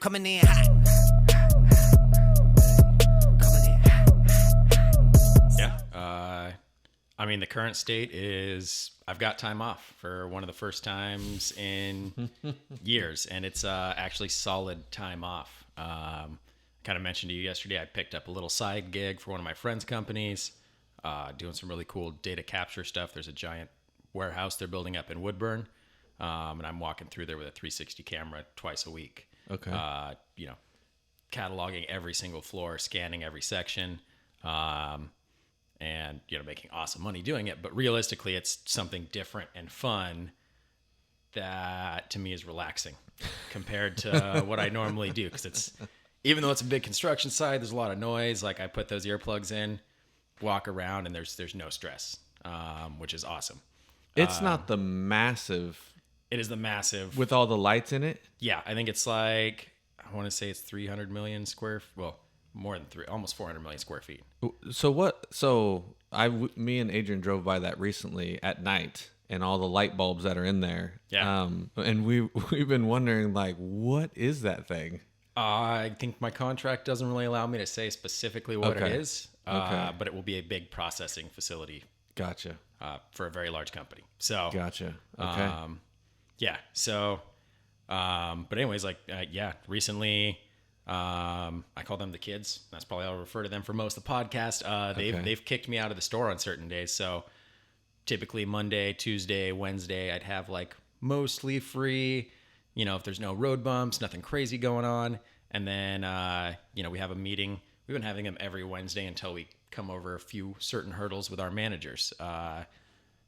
coming in hot. Yeah. I mean, the current state is I've got time off for one of the first times in years, and it's actually solid time off. Kind of mentioned to you yesterday, I picked up a little side gig for one of my friends' companies, doing some really cool data capture stuff. There's a giant warehouse they're building up in Woodburn, and I'm walking through there with a 360 camera twice a week. Okay. Cataloging every single floor, scanning every section, and making awesome money doing it. But realistically, it's something different and fun that to me is relaxing compared to what I normally do, because it's, even though it's a big construction site, there's a lot of noise. Like, I put those earplugs in, walk around, and there's no stress, which is awesome. It's not the massive. It is the massive with all the lights in it. Yeah, I think it's like, I want to say it's 300 million square. Well, more than almost 400 million square feet. So what? So me and Adrian drove by that recently at night, and all the light bulbs that are in there. Yeah. And we've been wondering, like, what is that thing? I think my contract doesn't really allow me to say specifically what it is. But it will be a big processing facility. Gotcha. For a very large company. So. Gotcha. Okay. Yeah. So. But anyways, recently. I call them the kids. That's probably how I'll refer to them for most of the podcast. They've kicked me out of the store on certain days. So typically Monday, Tuesday, Wednesday, I'd have like mostly free, if there's no road bumps, nothing crazy going on. And then, we have a meeting. We've been having them every Wednesday until we come over a few certain hurdles with our managers. So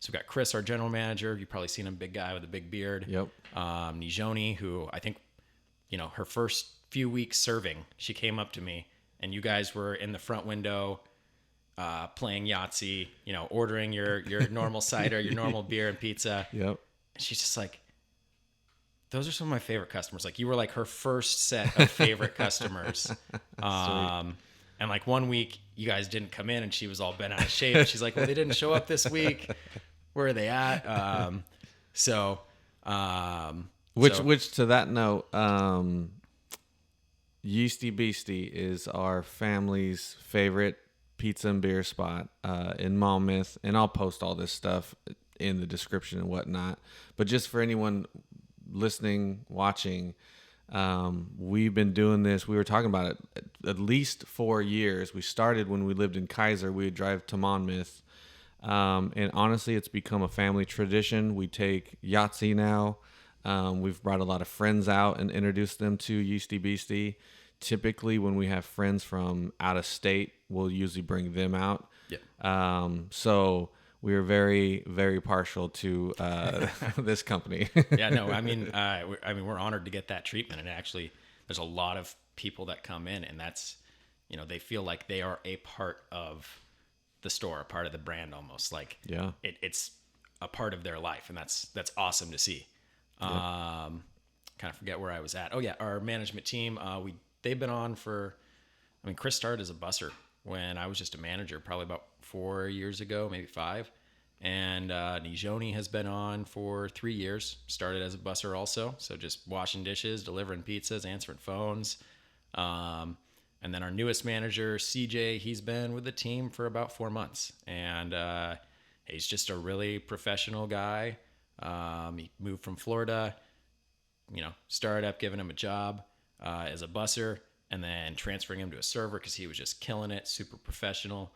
we've got Chris, our general manager. You've probably seen him, big guy with a big beard. Yep. Nijoni, who I think, her first few weeks serving, she came up to me, and you guys were in the front window playing Yahtzee, ordering your normal cider, your normal beer and pizza. Yep. And she's just like, those are some of my favorite customers. Like, you were like her first set of favorite customers. And like one week you guys didn't come in, and she was all bent out of shape. She's like, well, they didn't show up this week. Where are they at? Which to that note, Yeasty Beasty is our family's favorite pizza and beer spot in Monmouth, and I'll post all this stuff in the description and whatnot. But just for anyone listening, watching, we've been doing this. We were talking about it at least 4 years. We started when we lived in Kaiser. We would drive to Monmouth, and honestly, it's become a family tradition. We take Yahtzee now. We've brought a lot of friends out and introduced them to Yeasty Beasty. Typically, when we have friends from out of state, we'll usually bring them out. Yeah. So we're very, very partial to this company. Yeah. No. I mean, we're honored to get that treatment, and actually, there's a lot of people that come in, and that's, they feel like they are a part of the store, a part of the brand, almost like it's a part of their life, and that's awesome to see. Kind of forget where I was at. Oh yeah, our management team. They've been on for. I mean, Chris started as a busser when I was just a manager, probably about 4 years ago, maybe 5. And Nijoni has been on for 3 years. Started as a busser also, so just washing dishes, delivering pizzas, answering phones. And then our newest manager, CJ, he's been with the team for about 4 months, and he's just a really professional guy. He moved from Florida, started up giving him a job as a busser, and then transferring him to a server because he was just killing it, super professional.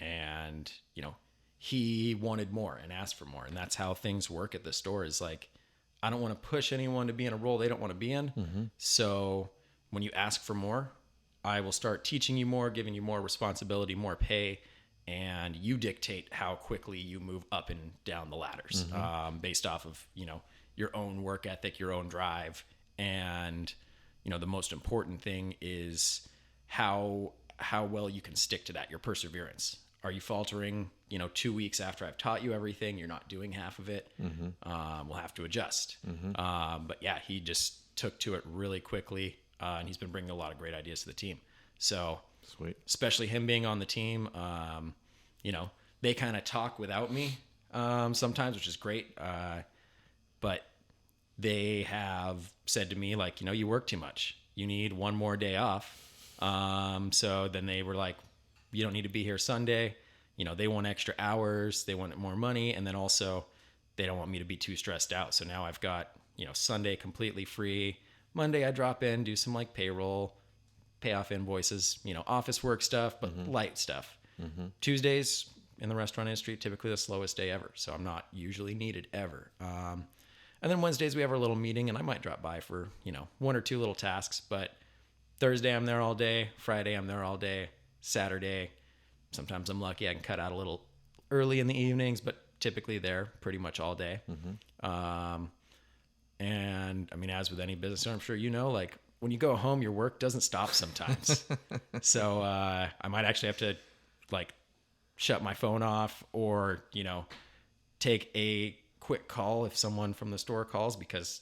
And, he wanted more and asked for more. And that's how things work at the store, is like, I don't want to push anyone to be in a role they don't want to be in. Mm-hmm. So when you ask for more, I will start teaching you more, giving you more responsibility, more pay, and you dictate how quickly you move up and down the ladders, based off of, your own work ethic, your own drive. And, the most important thing is how well you can stick to that, your perseverance. Are you faltering, 2 weeks after I've taught you everything, you're not doing half of it? Mm-hmm. We'll have to adjust. Mm-hmm. But yeah, he just took to it really quickly, and he's been bringing a lot of great ideas to the team. So sweet, especially him being on the team, they kind of talk without me sometimes, which is great. But they have said to me, like, you work too much. You need one more day off. So then they were like, you don't need to be here Sunday. They want extra hours. They want more money. And then also they don't want me to be too stressed out. So now I've got, Sunday completely free. Monday I drop in, do some like payroll, pay off invoices, office work stuff, but light stuff. Tuesdays in the restaurant industry, typically the slowest day ever. So I'm not usually needed ever. And then Wednesdays we have our little meeting, and I might drop by for, one or two little tasks. But Thursday I'm there all day. Friday I'm there all day. Saturday, sometimes I'm lucky I can cut out a little early in the evenings, but typically there pretty much all day. And I mean, as with any business, I'm sure like when you go home, your work doesn't stop sometimes. So I might actually have to like shut my phone off, or take a quick call if someone from the store calls, because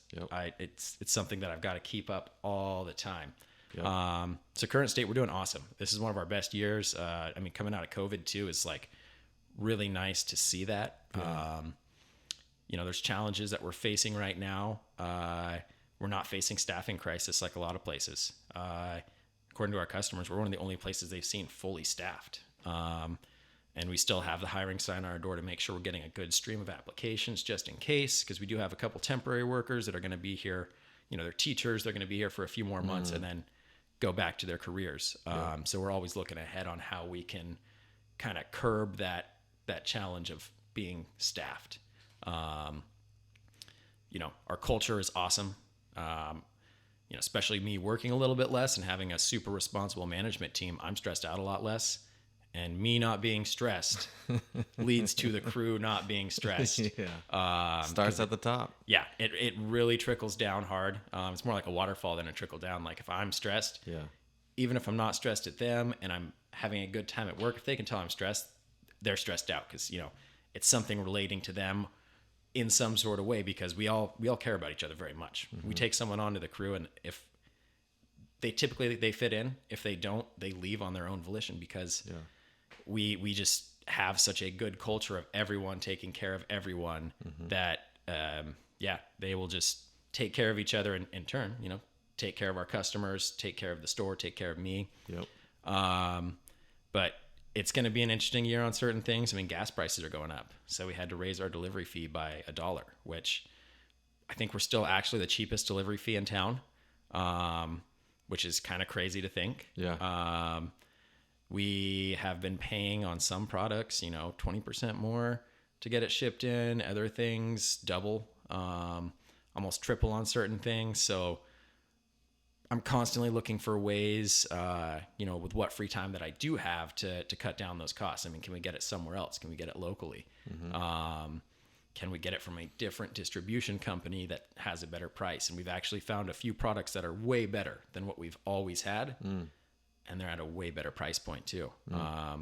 it's something that I've got to keep up all the time. So current state, we're doing awesome. This is one of our best years. I mean, coming out of COVID too is like really nice to see that. There's challenges that we're facing right now. We're not facing staffing crisis like a lot of places. According to our customers, we're one of the only places they've seen fully staffed. And we still have the hiring sign on our door to make sure we're getting a good stream of applications just in case, because we do have a couple temporary workers that are going to be here. They're teachers. They're going to be here for a few more months and then go back to their careers. So we're always looking ahead on how we can kind of curb that challenge of being staffed. Our culture is awesome. Especially me working a little bit less and having a super responsible management team, I'm stressed out a lot less. And me not being stressed leads to the crew not being stressed. Starts at the top. Yeah, it really trickles down hard. It's more like a waterfall than a trickle down. Like if I'm stressed, even if I'm not stressed at them and I'm having a good time at work, if they can tell I'm stressed, they're stressed out, because it's something relating to them in some sort of way, because we all care about each other very much. We take someone onto the crew, and if they fit in, if they don't, they leave on their own volition, because we just have such a good culture of everyone taking care of everyone that they will just take care of each other in turn, take care of our customers, take care of the store, take care of me. But it's going to be an interesting year on certain things. I mean, gas prices are going up, so we had to raise our delivery fee by $1, which I think we're still actually the cheapest delivery fee in town, which is kind of crazy to think. We have been paying on some products, 20% more to get it shipped in. Other things, double, almost triple on certain things. So I'm constantly looking for ways, with what free time that I do have to cut down those costs. I mean, can we get it somewhere else? Can we get it locally? Can we get it from a different distribution company that has a better price? And we've actually found a few products that are way better than what we've always had. And they're at a way better price point too. I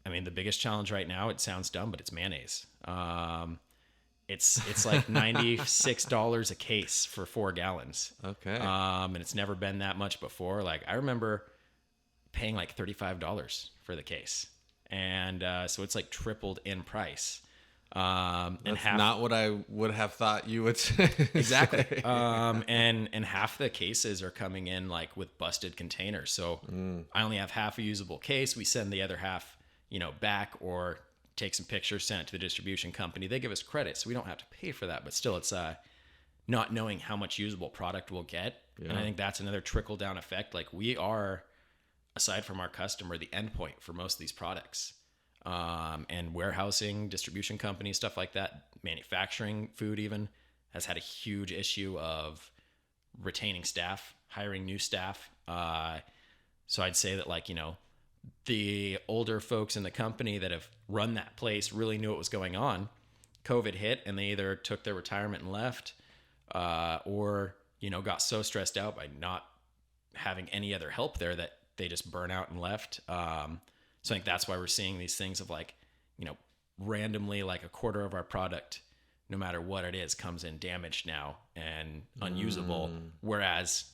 mean, the biggest challenge right now, it sounds dumb, but it's mayonnaise. It's like $96 a case for 4 gallons. Okay. And it's never been that much before. Like I remember paying like $35 for the case. And so it's like tripled in price. That's not what I would have thought you would say. Exactly. And half the cases are coming in like with busted containers. So I only have half a usable case. We send the other half, back, or take some pictures, send it to the distribution company. They give us credit, so we don't have to pay for that. But still, it's not knowing how much usable product we'll get. And I think that's another trickle down effect. Like we are, aside from our customer, the endpoint for most of these products. And warehousing, distribution companies, stuff like that, manufacturing, food even, has had a huge issue of retaining staff, hiring new staff. So I'd say that the older folks in the company that have run that place really knew what was going on. COVID hit and they either took their retirement and left, or, got so stressed out by not having any other help there that they just burn out and left. So I think that's why we're seeing these things of randomly like a quarter of our product, no matter what it is, comes in damaged now and unusable. Whereas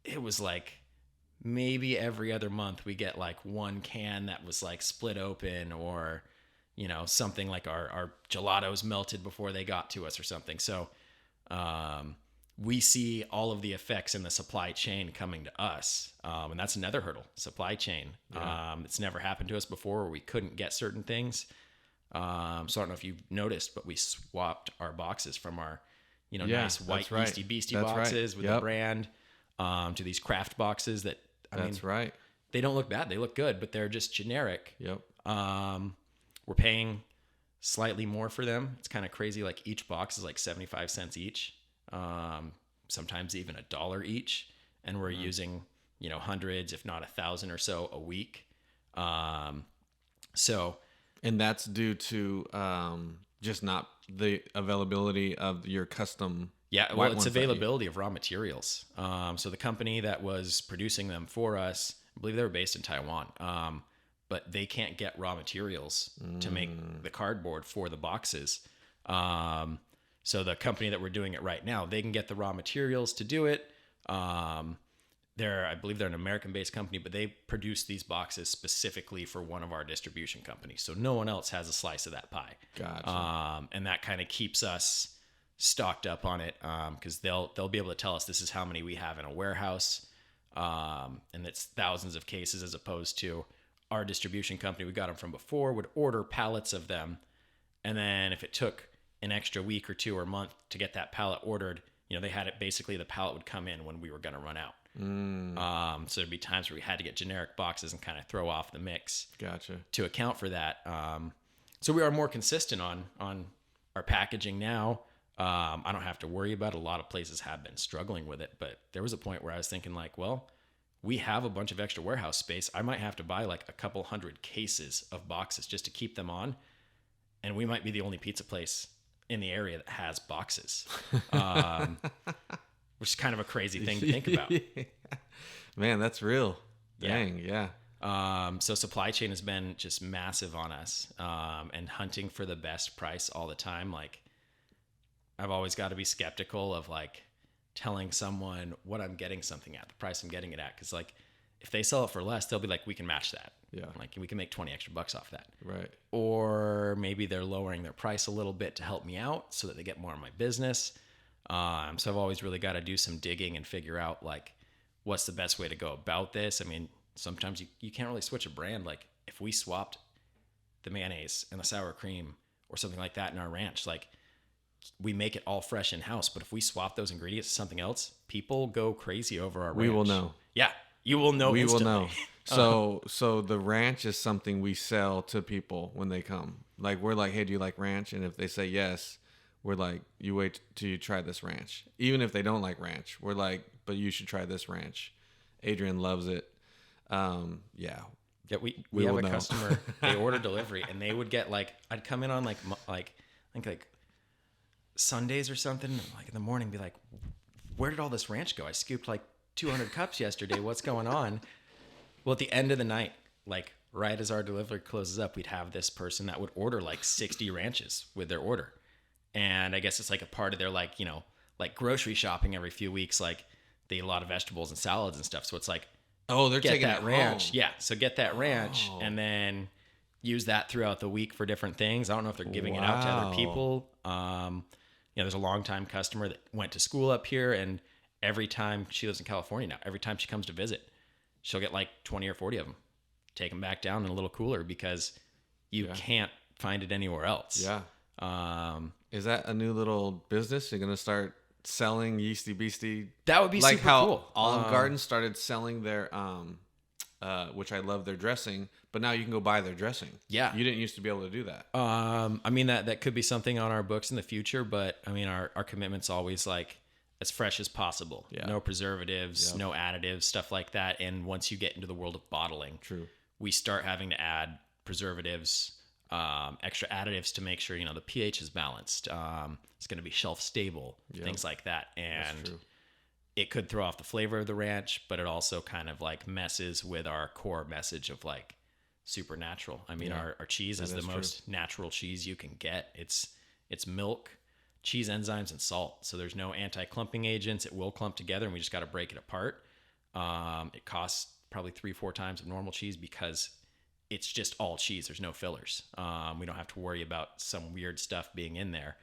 it was like maybe every other month we get like one can that was like split open, or, something like our gelatos melted before they got to us or something. So we see all of the effects in the supply chain coming to us. And that's another hurdle, supply chain. Yeah. It's never happened to us before where we couldn't get certain things. So I don't know if you've noticed, but we swapped our boxes from our, Yeah, nice white that's right. Yeasty Beasty That's right. boxes with the Yep. brand, to these craft boxes that, That's right. they don't look bad. They look good, but they're just generic. Yep. We're paying slightly more for them. It's kind of crazy. Like each box is like 75 cents each. Sometimes even $1 each. And we're using, hundreds, if not 1,000 or so a week. So And that's due to just not the availability of your custom. yeah, well, white it's ones that you- availability of raw materials. So the company that was producing them for us, I believe they were based in Taiwan, but they can't get raw materials to make the cardboard for the boxes. So the company that we're doing it right now, they can get the raw materials to do it. I believe they're an American-based company, but they produce these boxes specifically for one of our distribution companies. So no one else has a slice of that pie. Gotcha. And that kind of keeps us stocked up on it, because they'll be able to tell us this is how many we have in a warehouse, and it's thousands of cases, as opposed to our distribution company we got them from before would order pallets of them, and then if it took an extra week or two or month to get that pallet ordered, they had it basically, the pallet would come in when we were going to run out. So there'd be times where we had to get generic boxes and kind of throw off the mix. Gotcha. To account for that. So we are more consistent on our packaging now. I don't have to worry about it. A lot of places have been struggling with it, but there was a point where I was thinking like, well, we have a bunch of extra warehouse space. I might have to buy like a couple hundred cases of boxes just to keep them on. And we might be the only pizza place in the area that has boxes, which is kind of a crazy thing to think about. Man, that's real. Yeah. Dang, yeah. So supply chain has been just massive on us, and hunting for the best price all the time. Like I've always got to be skeptical of like telling someone what I'm getting something at, the price I'm getting it at. Cause like if they sell it for less, they'll be like, we can match that. Yeah. Like we can make 20 extra bucks off that. Right. Or maybe they're lowering their price a little bit to help me out so that they get more of my business. So I've always really got to do some digging and figure out like, what's the best way to go about this? I mean, sometimes you can't really switch a brand. Like if we swapped the mayonnaise and the sour cream or something like that in our ranch, like we make it all fresh in house. But if we swap those ingredients to something else, people go crazy over our ranch. We will know. Yeah. You will know. We instantly. will know. So the ranch is something we sell to people when they come. Like we're like, hey, do you like ranch? And if they say yes, we're like, you wait till you try this ranch. Even if they don't like ranch, we're like, but you should try this ranch. Adrian loves it. Yeah. Yeah, we We have will a know. customer. They order delivery, and they would get like, I'd come in on like I think like Sundays or something, like in the morning, be like, where did all this ranch go? I scooped like 200 cups yesterday. What's going on? Well, at the end of the night, like right as our delivery closes up, we'd have this person that would order like 60 ranches with their order. And I guess it's like a part of their like, like grocery shopping every few weeks. Like they eat a lot of vegetables and salads and stuff. So it's like, Oh, they're get taking that it ranch. home. Yeah. So get that ranch Oh. and then use that throughout the week for different things. I don't know if they're giving it out to Wow. other people. There's a longtime customer that went to school up here, and every time she lives in California now, every time she comes to visit, she'll get like 20 or 40 of them, take them back down in a little cooler because you can't find it anywhere else. Yeah. Um, Is that a new little business? You're going to start selling Yeasty Beasty? that would be Like super how cool. Olive Garden started selling their, which I love their dressing, but now you can go buy their dressing. Yeah. You didn't used to be able to do that. I mean, that could be something on our books in the future, but I mean, our commitment's always like as fresh as possible. Yeah. No preservatives, Yep. no additives, stuff like that. And once you get into the world of bottling, True. we start having to add preservatives, extra additives to make sure, the pH is balanced. It's going to be shelf stable, Yep. things like that. That's And true. it could throw off the flavor of the ranch, but it also kind of like messes with our core message of like super natural. I mean, Yeah, our cheese is that the is true. most natural cheese you can get. It's milk, cheese enzymes, and salt. So there's no anti-clumping agents. It will clump together, and we just got to break it apart. It costs probably 3-4 times of normal cheese because it's just all cheese. There's no fillers. We don't have to worry about some weird stuff being in there.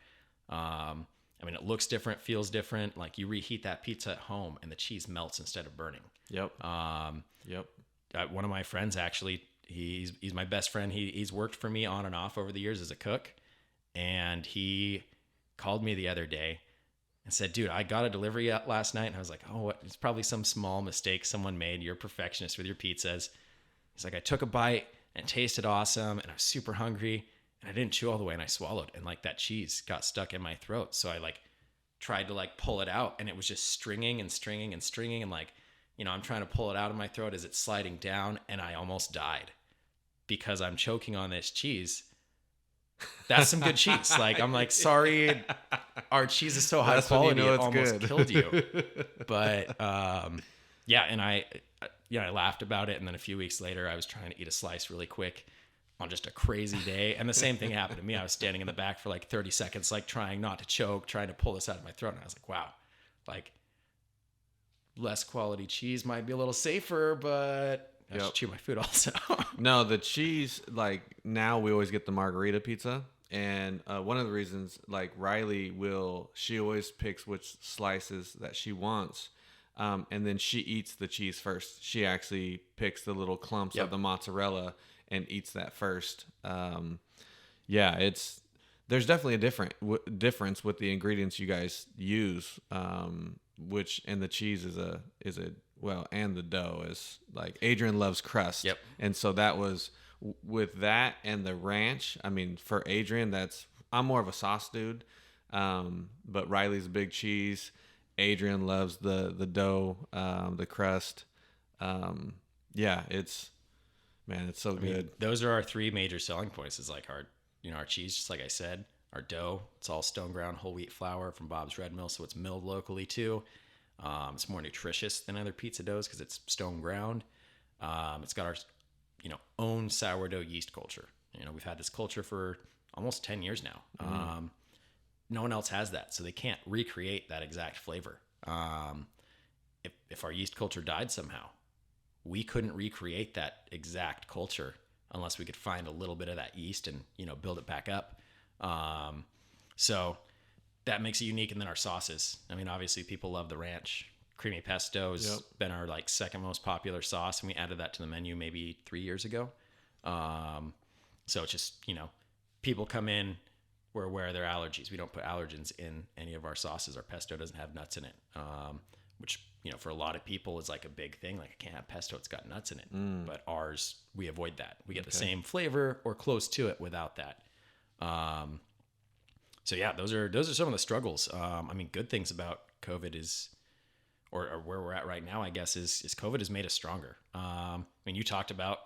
I mean, it looks different, feels different. Like you reheat that pizza at home and the cheese melts instead of burning. Yep. Yep. One of my friends, actually, he's my best friend. He's worked for me on and off over the years as a cook. And he called me the other day and said, dude, I got a delivery last night. And I was like, oh, it's probably some small mistake someone made. You're a perfectionist with your pizzas. He's like, I took a bite and it tasted awesome. And I was super hungry. And I didn't chew all the way, and I swallowed, and like that cheese got stuck in my throat. So I like tried to like pull it out, and it was just stringing and stringing and stringing. And like, you know, I'm trying to pull it out of my throat as it's sliding down, and I almost died because I'm choking on this cheese. That's some good cheese. Like, I'm like, sorry, our cheese is so high quality, it almost killed you. But yeah, and I laughed about it. And then a few weeks later, I was trying to eat a slice really quick on just a crazy day. And the same thing happened to me. I was standing in the back for like 30 seconds, like trying not to choke, trying to pull this out of my throat. And I was like, wow, like less quality cheese might be a little safer, but I should chew my food also. No, the cheese, like now we always get the margarita pizza. And one of the reasons, like Riley she always picks which slices that she wants. And then she eats the cheese first. She actually picks the little clumps of the mozzarella and eats that first. Yeah, there's definitely a difference with the ingredients you guys use. Which and the cheese is and the dough is like Adrian loves crust. Yep. And so that was with that and the ranch. I mean, for Adrian, I'm more of a sauce dude. But Riley's big cheese. Adrian loves the dough, the crust. Yeah, it's so good. Mean, those are our three major selling points. Is like our cheese, just like I said, our dough. It's all stone ground whole wheat flour from Bob's Red Mill, so it's milled locally too. It's more nutritious than other pizza doughs because it's stone ground. It's got our own sourdough yeast culture. We've had this culture for almost 10 years now. No one else has that, so they can't recreate that exact flavor. If our yeast culture died somehow, we couldn't recreate that exact culture unless we could find a little bit of that yeast and build it back up. So that makes it unique. And then our sauces. I mean, obviously people love the ranch. Creamy pesto has been our like second most popular sauce, and we added that to the menu maybe 3 years ago. So it's just people come in, we're aware of their allergies. We don't put allergens in any of our sauces. Our pesto doesn't have nuts in it, which for a lot of people is like a big thing. Like, I can't have pesto, it's got nuts in it. But ours, we avoid that. We get the same flavor or close to it without that. So yeah, those are some of the struggles. I mean, good things about COVID is, or where we're at right now, I guess, is COVID has made us stronger. I mean, you talked about,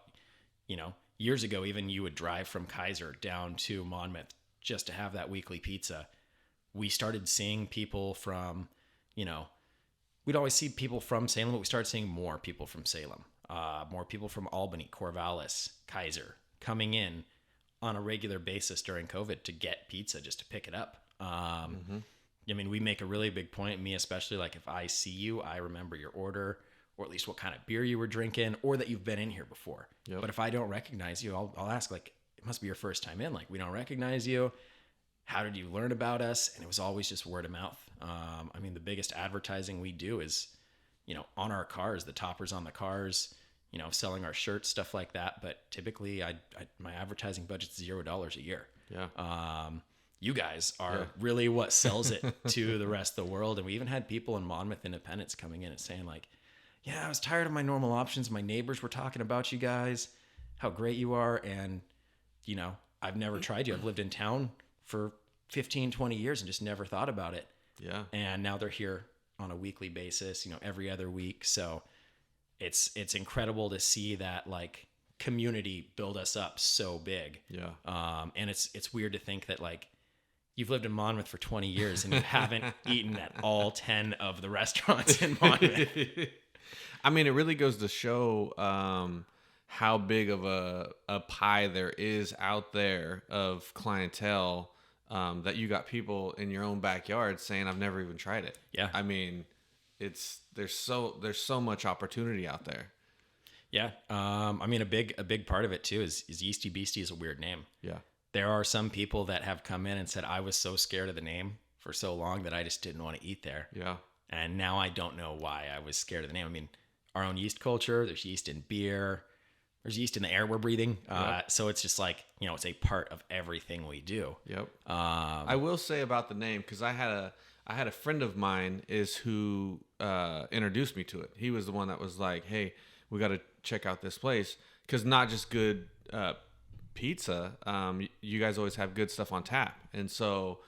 years ago, even you would drive from Kaiser down to Monmouth just to have that weekly pizza. We started seeing people from, we'd always see people from Salem, but we started seeing more people from Salem, more people from Albany, Corvallis, Kaiser coming in on a regular basis during COVID to get pizza, just to pick it up. I mean, we make a really big point, me especially, like if I see you, I remember your order, or at least what kind of beer you were drinking, or that you've been in here before. But if I don't recognize you, I'll ask, like, it must be your first time in. Like, we don't recognize you. How did you learn about us? And it was always just word of mouth. I mean, the biggest advertising we do is, on our cars, the toppers on the cars, selling our shirts, stuff like that. But typically my advertising budget's $0 a year. Yeah. You guys are really what sells it to the rest of the world. And we even had people in Monmouth Independence coming in and saying like, yeah, I was tired of my normal options. My neighbors were talking about you guys, how great you are. And, I've never tried you. I've lived in town for 15, 20 years and just never thought about it. Yeah. And now they're here on a weekly basis, every other week. So it's incredible to see that like community build us up so big. Yeah. And it's weird to think that like you've lived in Monmouth for 20 years and you haven't eaten at all 10 of the restaurants in Monmouth. I mean, it really goes to show how big of a pie there is out there of clientele, that you got people in your own backyard saying, I've never even tried it. Yeah. I mean, there's so much opportunity out there. Yeah. I mean, a big part of it too is Yeasty Beasty is a weird name. Yeah. There are some people that have come in and said, I was so scared of the name for so long that I just didn't want to eat there. Yeah. And now I don't know why I was scared of the name. I mean, our own yeast culture, there's yeast in beer, there's yeast in the air we're breathing. Yep. So it's just like, it's a part of everything we do. Yep. I will say about the name, because I had a friend of mine who introduced me to it. He was the one that was like, hey, we got to check out this place, because not just good pizza, you guys always have good stuff on tap. And so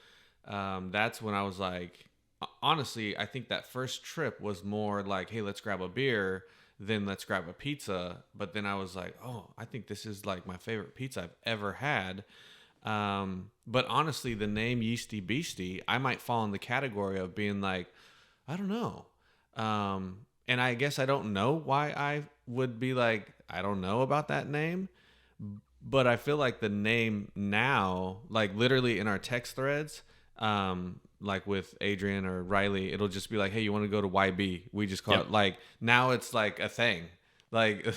that's when I was like, honestly, I think that first trip was more like, hey, let's grab a beer, then let's grab a pizza. But then I was like, oh, I think this is like my favorite pizza I've ever had. But honestly, the name Yeasty Beasty, I might fall in the category of being like, I don't know. And I guess I don't know why I would be like, I don't know about that name. But I feel like the name now, like literally in our text threads, like with Adrian or Riley, it'll just be like, hey, you want to go to YB? We just call it, like, now it's like a thing. Like,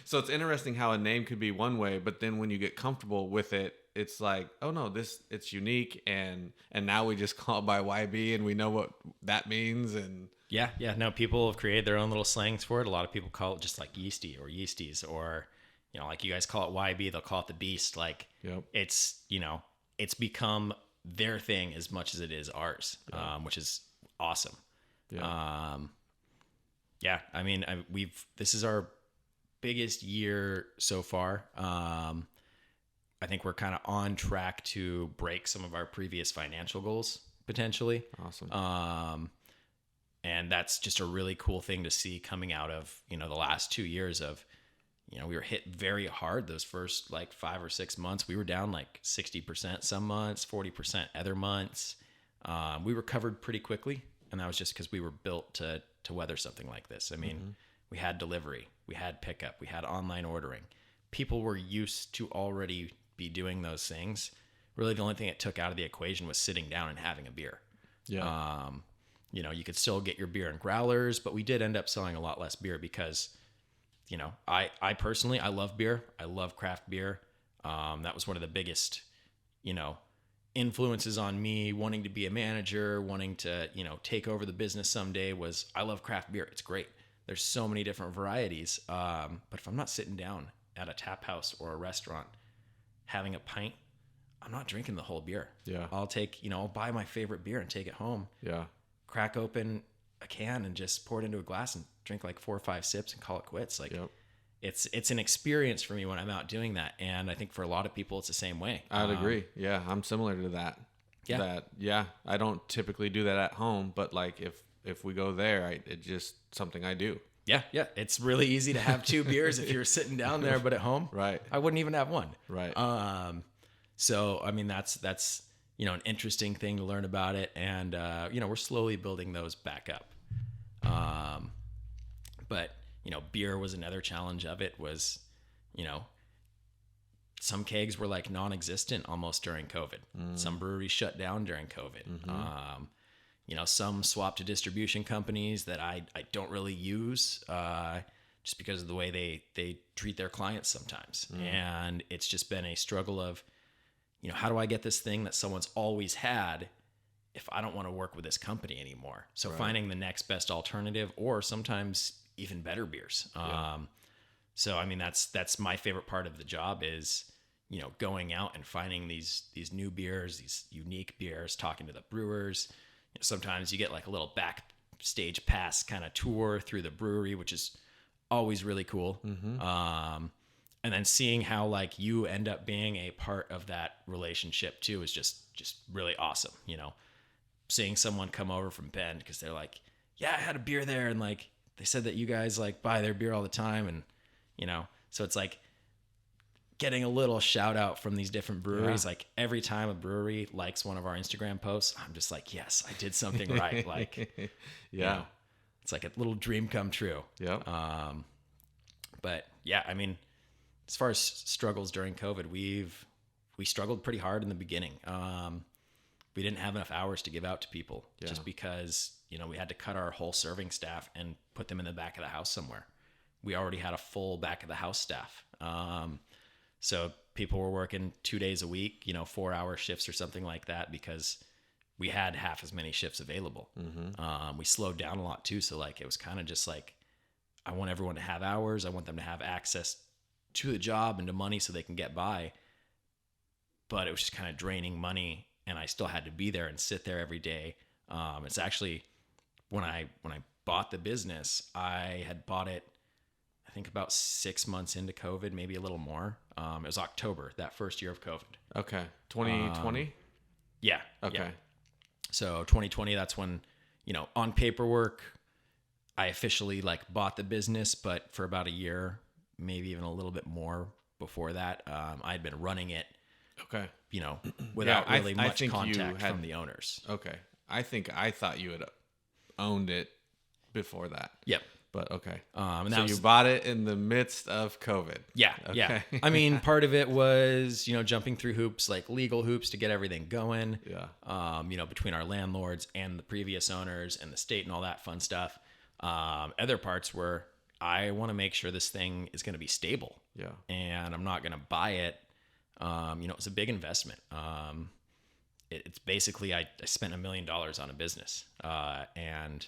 so it's interesting how a name could be one way, but then when you get comfortable with it, it's like, oh no, it's unique. And now we just call it by YB and we know what that means. And yeah. No, people have created their own little slangs for it. A lot of people call it just like yeasty or yeasties, or, like you guys call it YB, they'll call it the beast. Like, it's, it's become their thing as much as it is ours, which is awesome. Yeah. I mean, this is our biggest year so far. I think we're kind of on track to break some of our previous financial goals potentially. Awesome. And that's just a really cool thing to see coming out of, the last 2 years of, we were hit very hard those first like 5 or 6 months. We were down like 60% some months, 40% other months. We recovered pretty quickly, and that was just because we were built to weather something like this. I mean, we had delivery, we had pickup, we had online ordering. People were used to already be doing those things. Really, the only thing it took out of the equation was sitting down and having a beer. Yeah. You could still get your beer in growlers, but we did end up selling a lot less beer because I personally, I love beer. I love craft beer. That was one of the biggest, influences on me wanting to be a manager, wanting to, take over the business someday was I love craft beer. It's great. There's so many different varieties. But if I'm not sitting down at a tap house or a restaurant having a pint, I'm not drinking the whole beer. Yeah. I'll take, I'll buy my favorite beer and take it home. Yeah. Crack open a can and just pour it into a glass and drink like 4 or 5 sips and call it quits. Like, it's an experience for me when I'm out doing that. And I think for a lot of people, it's the same way. I'd agree. Yeah. I'm similar to that. I don't typically do that at home, but like if we go there, it's just something I do. Yeah. It's really easy to have 2 beers if you're sitting down there, but at home, right, I wouldn't even have one. Right. So, I mean, that's, an interesting thing to learn about it. And, we're slowly building those back up. But, beer was another challenge of it was, some kegs were like non-existent almost during COVID. Some breweries shut down during COVID. Some swapped to distribution companies that I don't really use, just because of the way they treat their clients sometimes. And it's just been a struggle of, how do I get this thing that someone's always had if I don't want to work with this company anymore? So finding the next best alternative, or sometimes even better beers. So, I mean, that's my favorite part of the job is, going out and finding these new beers, these unique beers, talking to the brewers. Sometimes you get like a little backstage pass kind of tour through the brewery, which is always really cool. And then seeing how like you end up being a part of that relationship too is just really awesome. Seeing someone come over from Bend because they're like, yeah, I had a beer there, and like they said that you guys like buy their beer all the time, and so it's like getting a little shout out from these different breweries. Like every time a brewery likes one of our Instagram posts, I'm just like, yes, I did something right. Like, it's like a little dream come true. But yeah, I mean, as far as struggles during COVID, we struggled pretty hard in the beginning. We didn't have enough hours to give out to people just because, we had to cut our whole serving staff and put them in the back of the house somewhere. We already had a full back of the house staff. So people were working 2 days a week, 4-hour shifts or something like that, because we had half as many shifts available. We slowed down a lot too. So like, it was kind of just like, I want everyone to have hours. I want them to have access to the job and to money so they can get by. But it was just kind of draining money, and I still had to be there and sit there every day. It's actually when I bought the business, I had bought it, I think about 6 months into COVID, maybe a little more. It was October, that first year of COVID. Okay. 2020? Yeah. Okay. Yeah. So 2020, that's when, on paperwork, I officially like bought the business, but for about a year, maybe even a little bit more before that, I'd been running it. Okay. Without Yeah, really I much think you contact had- from the owners. Okay. I thought you had owned it before that. Yep. But okay. And So that was, you bought it in the midst of COVID. yeah. Okay. I mean, part of it was, jumping through hoops, like legal hoops to get everything going. Yeah. Between our landlords and the previous owners and the state and all that fun stuff. Other parts were, I want to make sure this thing is going to be stable. Yeah. And I'm not going to buy it. It was a big investment. It's basically, I spent $1 million on a business. And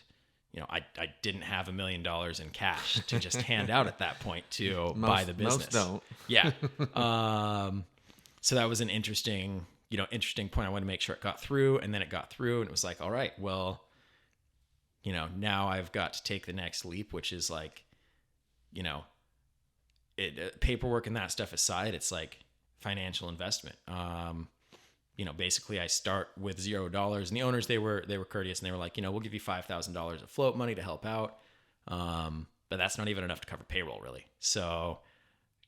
I didn't have $1 million in cash to just hand out at that point to buy the business. Most don't. Yeah. So that was an interesting point. I wanted to make sure it got through, and then it got through, and it was like, all right, well, now I've got to take the next leap, which is like, paperwork and that stuff aside, it's like financial investment. Basically I start with $0, and the owners, they were courteous, and they were like, we'll give you $5,000 of float money to help out. But that's not even enough to cover payroll really. So,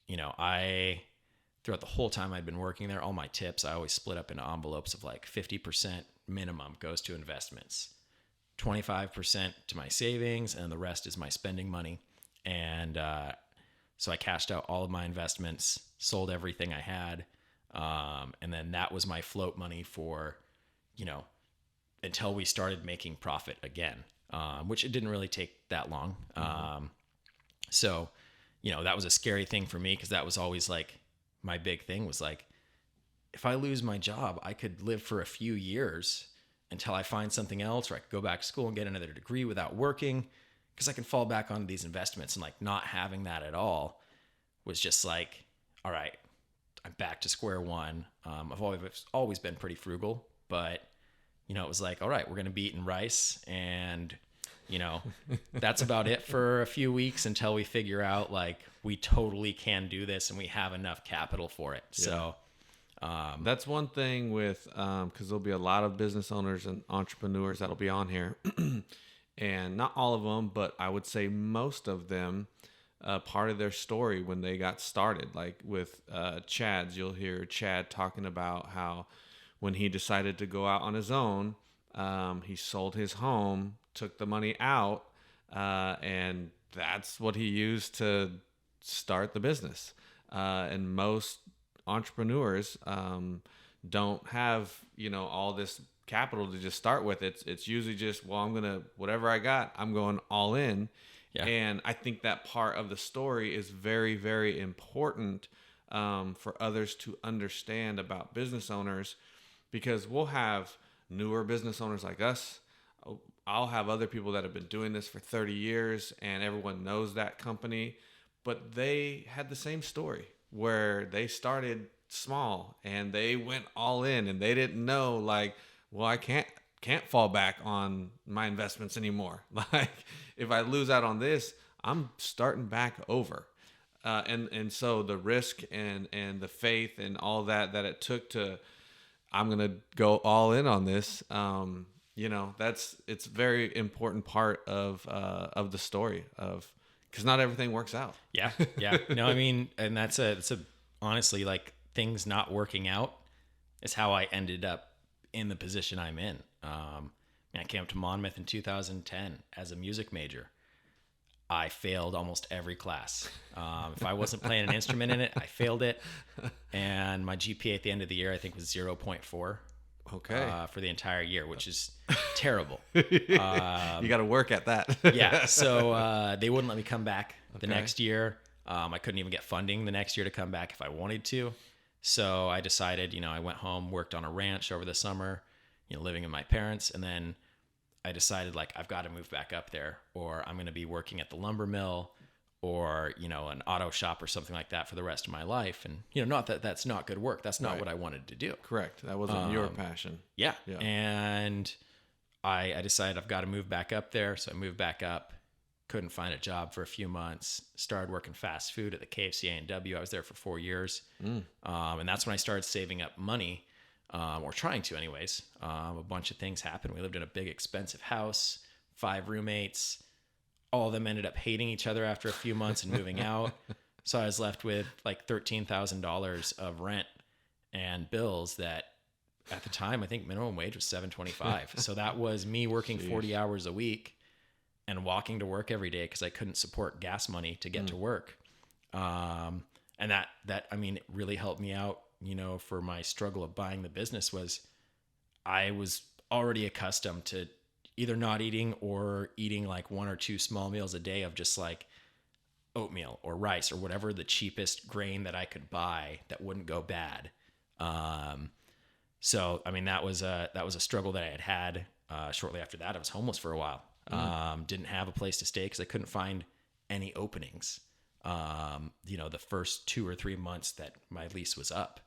throughout the whole time I'd been working there, all my tips, I always split up into envelopes of like 50% minimum goes to investments, 25% to my savings, and the rest is my spending money. And, so I cashed out all of my investments, sold everything I had. And then that was my float money for, until we started making profit again, which it didn't really take that long. So, that was a scary thing for me, because that was always like my big thing was like, if I lose my job, I could live for a few years until I find something else, or I could go back to school and get another degree without working, because I can fall back on these investments. And like not having that at all was just like, all right, I'm back to square one. I've always been pretty frugal, but it was like, all right, we're going to be eating rice, and that's about it for a few weeks until we figure out like we totally can do this and we have enough capital for it. Yeah. So that's one thing with, cause there'll be a lot of business owners and entrepreneurs that'll be on here and not all of them, but I would say most of them, part of their story when they got started, like with Chad's, you'll hear Chad talking about how when he decided to go out on his own, he sold his home, took the money out, and that's what he used to start the business. And most entrepreneurs don't have, all this capital to just start with. It's usually just, well, whatever I got, I'm going all in. Yeah. And I think that part of the story is very, very important for others to understand about business owners, because we'll have newer business owners like us. I'll have other people that have been doing this for 30 years and everyone knows that company, but they had the same story where they started small and they went all in, and they didn't know like, well, I can't fall back on my investments anymore. Like if I lose out on this, I'm starting back over. And so the risk and the faith and all that it took to, I'm going to go all in on this. It's a very important part of the story because not everything works out. Yeah. Yeah. No, I mean, and it's a honestly, like things not working out is how I ended up in the position I'm in. I came up to Monmouth in 2010 as a music major. I failed almost every class. If I wasn't playing an instrument in it, I failed it. And my GPA at the end of the year, I think, was 0.4. Okay. For the entire year, which is terrible. You got to work at that. Yeah. So they wouldn't let me come back the next year. I couldn't even get funding the next year to come back if I wanted to. So I decided, I went home, worked on a ranch over the summer, living with my parents. And then I decided like, I've got to move back up there, or I'm going to be working at the lumber mill or, an auto shop or something like that for the rest of my life. And, not that that's not good work. That's not Right. what I wanted to do. Correct. That wasn't your passion. Yeah. Yeah. And I decided I've got to move back up there. So I moved back up, couldn't find a job for a few months, started working fast food at the KFC A&W. I was there for 4 years. And that's when I started saving up money, or trying to anyways. A bunch of things happened. We lived in a big, expensive house, 5 roommates. All of them ended up hating each other after a few months and moving out. So I was left with like $13,000 of rent and bills that at the time, I think minimum wage was $7.25. So that was me working 40 hours a week and walking to work every day because I couldn't support gas money to get to work. And that, I mean, it really helped me out, for my struggle of buying the business. Was I was already accustomed to either not eating or eating like 1 or 2 small meals a day of just like oatmeal or rice or whatever the cheapest grain that I could buy that wouldn't go bad. So, I mean, that was a struggle that I had. Shortly after that, I was homeless for a while. Didn't have a place to stay because I couldn't find any openings. The first 2 or 3 months that my lease was up.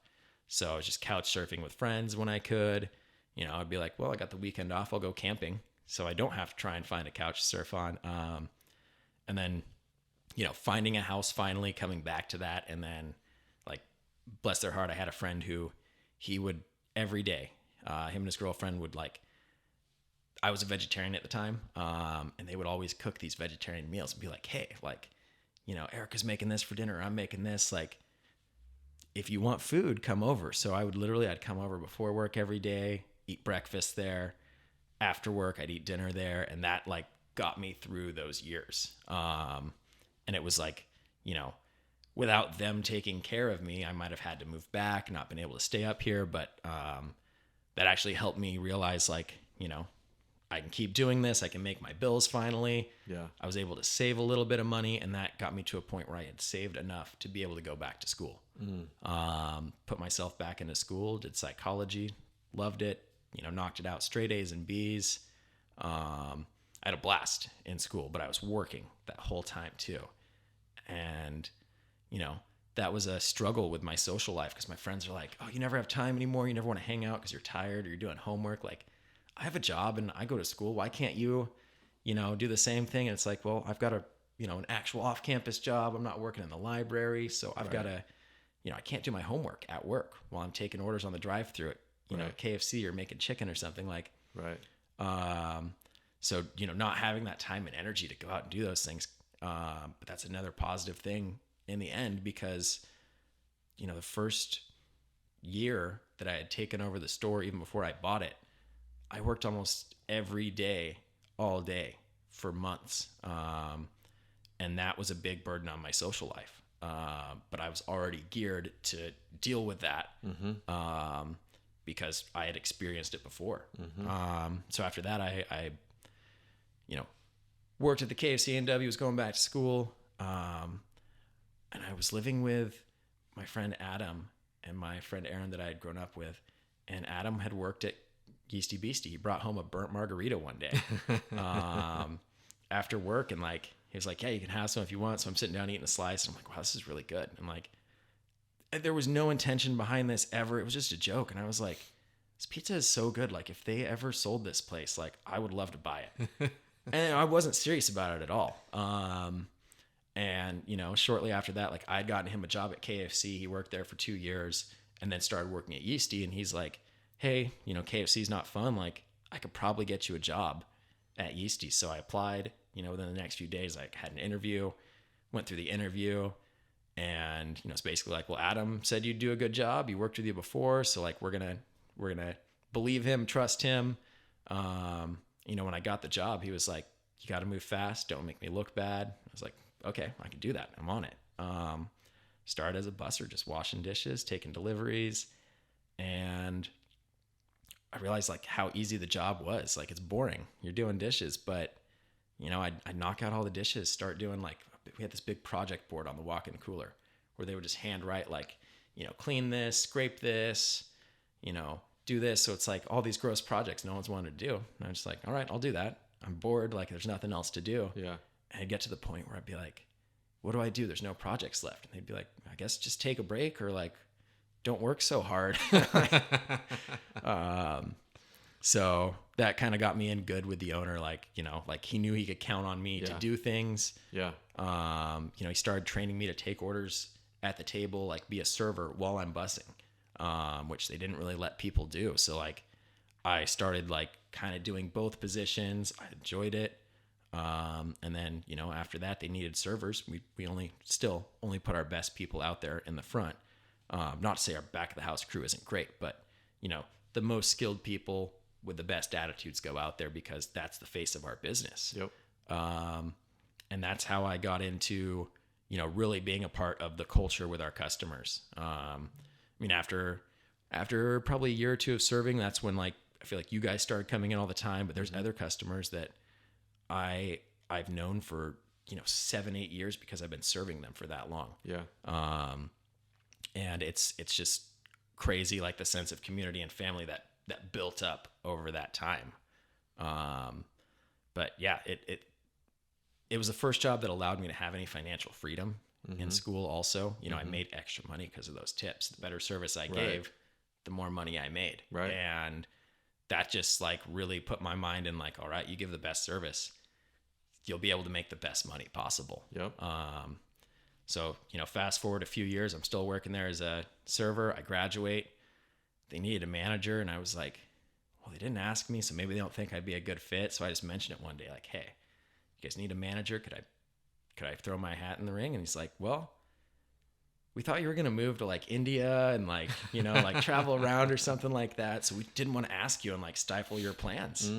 So I was just couch surfing with friends when I could. I'd be like, well, I got the weekend off. I'll go camping. So I don't have to try and find a couch to surf on. And then, finding a house, finally coming back to that. And then, like, bless their heart, I had a friend who he would every day, him and his girlfriend would I was a vegetarian at the time. And they would always cook these vegetarian meals and be like, hey, like, Erica's making this for dinner. I'm making this. Like, if you want food, come over. So I'd come over before work every day, eat breakfast there. After work, I'd eat dinner there. And that like got me through those years. And it was like, without them taking care of me, I might've had to move back, not been able to stay up here. But, that actually helped me realize like, I can keep doing this. I can make my bills finally. Yeah. I was able to save a little bit of money, and that got me to a point where I had saved enough to be able to go back to school. Put myself back into school, did psychology, loved it, knocked it out, straight A's and B's. I had a blast in school, but I was working that whole time too. And, that was a struggle with my social life because my friends are like, oh, you never have time anymore. You never want to hang out because you're tired or you're doing homework. Like, I have a job and I go to school. Why can't you, do the same thing? And it's like, well, I've got an actual off-campus job. I'm not working in the library. So I've got to, I can't do my homework at work while I'm taking orders on the drive-thru at, KFC or making chicken or something like. Right. So, not having that time and energy to go out and do those things. But that's another positive thing in the end because, the first year that I had taken over the store, even before I bought it, I worked almost every day, all day for months. And that was a big burden on my social life. But I was already geared to deal with that because I had experienced it before. So after that, I worked at the KFC A&W, was going back to school. And I was living with my friend Adam and my friend Aaron that I had grown up with. And Adam had worked at Yeasty Beasty. He brought home a burnt margarita one day after work, and like he was like, "Yeah, you can have some if you want." So I'm sitting down eating a slice, and I'm like, "Wow, this is really good." And like, there was no intention behind this ever. It was just a joke, and I was like, "This pizza is so good. Like, if they ever sold this place, like, I would love to buy it." And I wasn't serious about it at all. And shortly after that, like I'd gotten him a job at KFC. He worked there for 2 years, and then started working at Yeasty. And he's like, hey, KFC's not fun. Like, I could probably get you a job at Yeasty. So I applied, within the next few days, I had an interview, went through the interview, and, it's basically like, well, Adam said you'd do a good job. He worked with you before. So like, we're going to believe him, trust him. When I got the job, he was like, you got to move fast. Don't make me look bad. I was like, okay, I can do that. I'm on it. Started as a busser, just washing dishes, taking deliveries. And I realized like how easy the job was. Like, it's boring. You're doing dishes, but I'd knock out all the dishes, start doing like, we had this big project board on the walk-in cooler where they would just hand write like, clean this, scrape this, do this. So it's like all these gross projects no one's wanted to do. And I'm just like, all right, I'll do that. I'm bored. Like there's nothing else to do. Yeah. And I'd get to the point where I'd be like, what do I do? There's no projects left. And they'd be like, I guess just take a break or like, don't work so hard. So that kind of got me in good with the owner. Like, you know, like he knew he could count on me to do things. Yeah. You know, he started training me to take orders at the table, like be a server while I'm bussing, which they didn't really let people do. So like I started like kind of doing both positions. I enjoyed it. And then, you know, after that they needed servers. We only put our best people out there in the front. Not to say our back of the house crew isn't great, but you know, the most skilled people with the best attitudes go out there because that's the face of our business. Yep. And that's how I got into, you know, really being a part of the culture with our customers. I mean, after probably a year or two of serving, that's when like, I feel like you guys started coming in all the time, but there's other customers that I've known for, you know, 7-8 years because I've been serving them for that long. Yeah. And it's just crazy, like the sense of community and family that built up over that time. But yeah, it was the first job that allowed me to have any financial freedom in school. Also, you know, I made extra money because of those tips. The better service I gave, the more money I made. Right. And that just like really put my mind in like, all right, you give the best service, you'll be able to make the best money possible. Yep. So, you know, fast forward a few years, I'm still working there as a server. I graduate. They needed a manager. And I was like, well, they didn't ask me, so maybe they don't think I'd be a good fit. So I just mentioned it one day, like, hey, you guys need a manager? Could I throw my hat in the ring? And he's like, well, we thought you were going to move to like India and like, you know, like travel around or something like that. So we didn't want to ask you and like stifle your plans.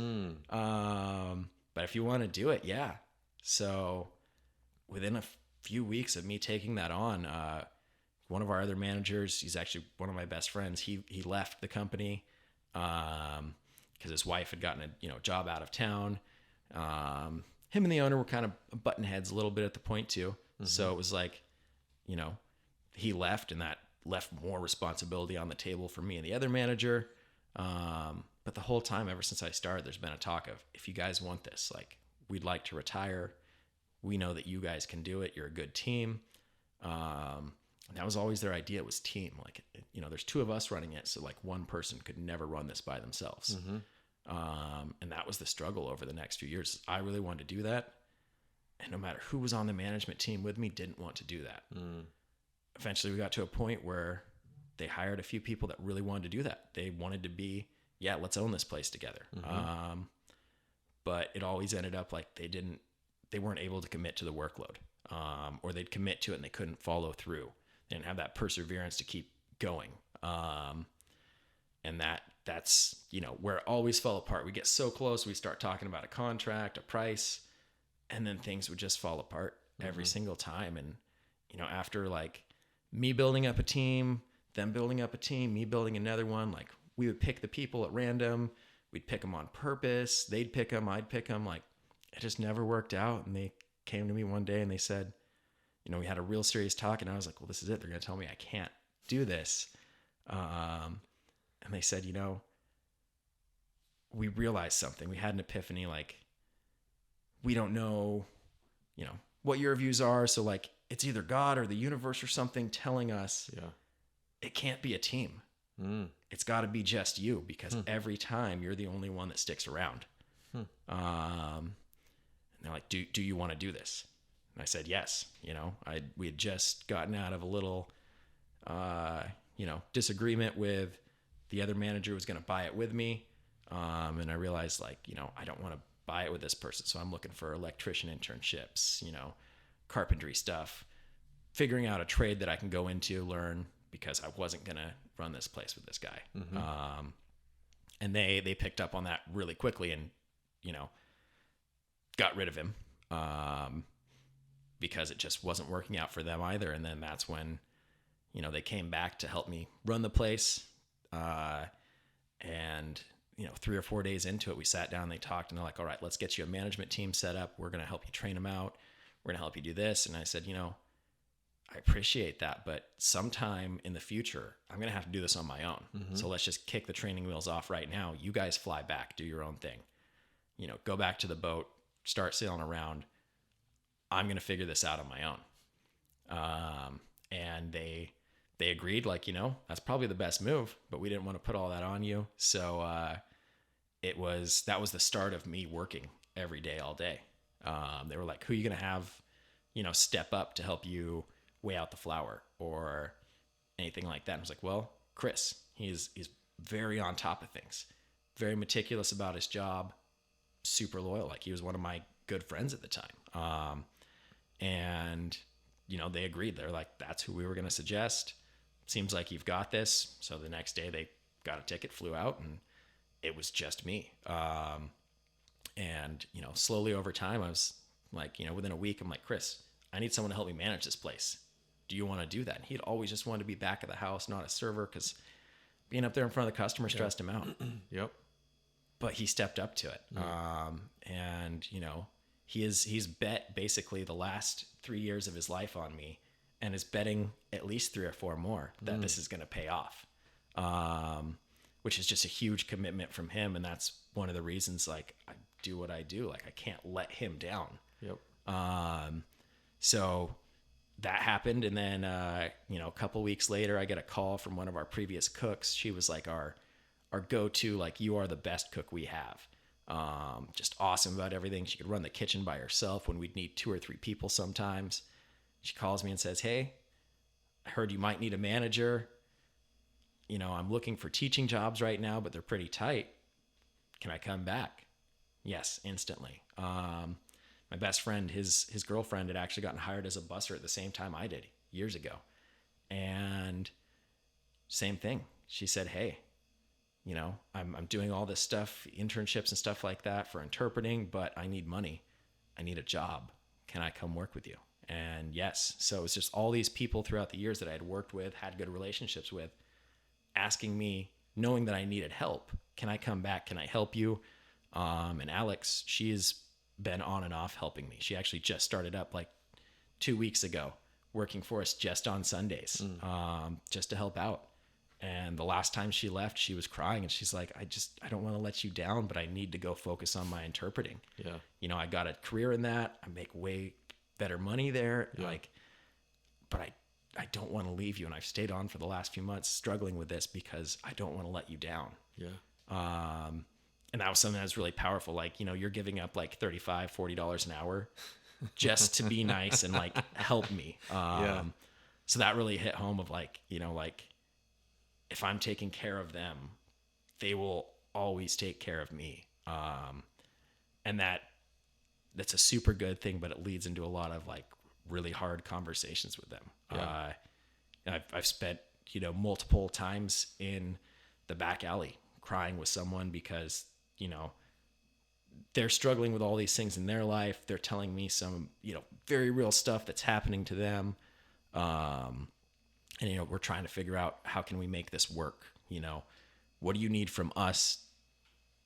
But if you want to do it, yeah. So within a few weeks of me taking that on, one of our other managers, he's actually one of my best friends. He left the company because his wife had gotten a job out of town. Him and the owner were kind of button heads a little bit at the point too. So it was like, you know, he left and that left more responsibility on the table for me and the other manager. But the whole time, ever since I started, there's been a talk of, if you guys want this, like, we'd like to retire. We know that you guys can do it. You're a good team. And that was always their idea, was team. Like, you know, there's two of us running it. So like one person could never run this by themselves. And that was the struggle over the next few years. I really wanted to do that. And no matter who was on the management team with me, didn't want to do that. Eventually we got to a point where they hired a few people that really wanted to do that. They wanted to be, yeah, let's own this place together. But it always ended up like they weren't able to commit to the workload, or they'd commit to it and they couldn't follow through. They didn't have that perseverance to keep going. And that's, you know, where it always fell apart. We get so close, we start talking about a contract, a price, and then things would just fall apart every single time. And, you know, after like me building up a team, them building up a team, me building another one, like we would pick the people at random. We'd pick them on purpose. They'd pick them. I'd pick them. Like, it just never worked out. And they came to me one day and they said, you know, we had a real serious talk. And I was like, well, this is it. They're going to tell me I can't do this. And they said, you know, we realized something. We had an epiphany. Like, we don't know, you know, what your views are. So like, it's either God or the universe or something telling us it can't be a team. It's got to be just you, because every time you're the only one that sticks around. And they're like, do you want to do this? And I said, yes. You know, we had just gotten out of a little, you know, disagreement with the other manager who was going to buy it with me. And I realized, like, you know, I don't want to buy it with this person. So I'm looking for electrician internships, you know, carpentry stuff, figuring out a trade that I can go into, learn, because I wasn't going to run this place with this guy. And they picked up on that really quickly and, you know, got rid of him, because it just wasn't working out for them either. And then that's when, you know, they came back to help me run the place. And, you know, 3 or 4 days into it, we sat down, they talked, and they're like, all right, let's get you a management team set up. We're going to help you train them out. We're going to help you do this. And I said, you know, I appreciate that, but sometime in the future, I'm going to have to do this on my own. So let's just kick the training wheels off right now. You guys fly back, do your own thing. You know, go back to the boat, start sailing around. I'm going to figure this out on my own. And they agreed, like, you know, that's probably the best move, but we didn't want to put all that on you. So that was the start of me working every day, all day. They were like, who are you going to have, you know, step up to help you weigh out the flour or anything like that? And I was like, well, Chris, he's very on top of things, very meticulous about his job, super loyal. Like, he was one of my good friends at the time. And, you know, they agreed. They're like, that's who we were going to suggest. Seems like you've got this. So the next day they got a ticket, flew out, and it was just me. And, you know, slowly over time, I was like, you know, within a week, I'm like, Chris, I need someone to help me manage this place. Do you want to do that? And he'd always just wanted to be back at the house, not a server, because being up there in front of the customer stressed him out. Yep. But he stepped up to it. And, you know, he's bet basically the last 3 years of his life on me, and is betting at least 3 or 4 more that this is going to pay off. Which is just a huge commitment from him. And that's one of the reasons, like, I do what I do. Like, I can't let him down. Yep. So that happened. And then, you know, a couple weeks later, I get a call from one of our previous cooks. She was like our go-to, like, you are the best cook we have. Just awesome about everything. She could run the kitchen by herself when we'd need 2 or 3 people sometimes. She calls me and says, hey, I heard you might need a manager. You know, I'm looking for teaching jobs right now, but they're pretty tight. Can I come back? Yes, instantly. My best friend, his girlfriend had actually gotten hired as a busser at the same time I did years ago. And same thing. She said, hey, you know, I'm doing all this stuff, internships and stuff like that for interpreting, but I need money. I need a job. Can I come work with you? And yes. So it's just all these people throughout the years that I had worked with, had good relationships with, asking me, knowing that I needed help. Can I come back? Can I help you? And Alex, she's been on and off helping me. She actually just started up like 2 weeks ago, working for us just on Sundays, just to help out. And the last time she left, she was crying, and she's like, I don't want to let you down, but I need to go focus on my interpreting. Yeah. You know, I got a career in that. I make way better money there. Yeah. Like, but I don't want to leave you. And I've stayed on for the last few months struggling with this because I don't want to let you down. Yeah. And that was something that was really powerful. Like, you know, you're giving up like $35, $40 an hour just to be nice and like help me. So that really hit home of like, you know, like, if I'm taking care of them, they will always take care of me. And that's a super good thing, but it leads into a lot of like really hard conversations with them. Yeah. I've spent, you know, multiple times in the back alley crying with someone because, you know, they're struggling with all these things in their life. They're telling me some, you know, very real stuff that's happening to them. And, you know, we're trying to figure out how can we make this work? You know, what do you need from us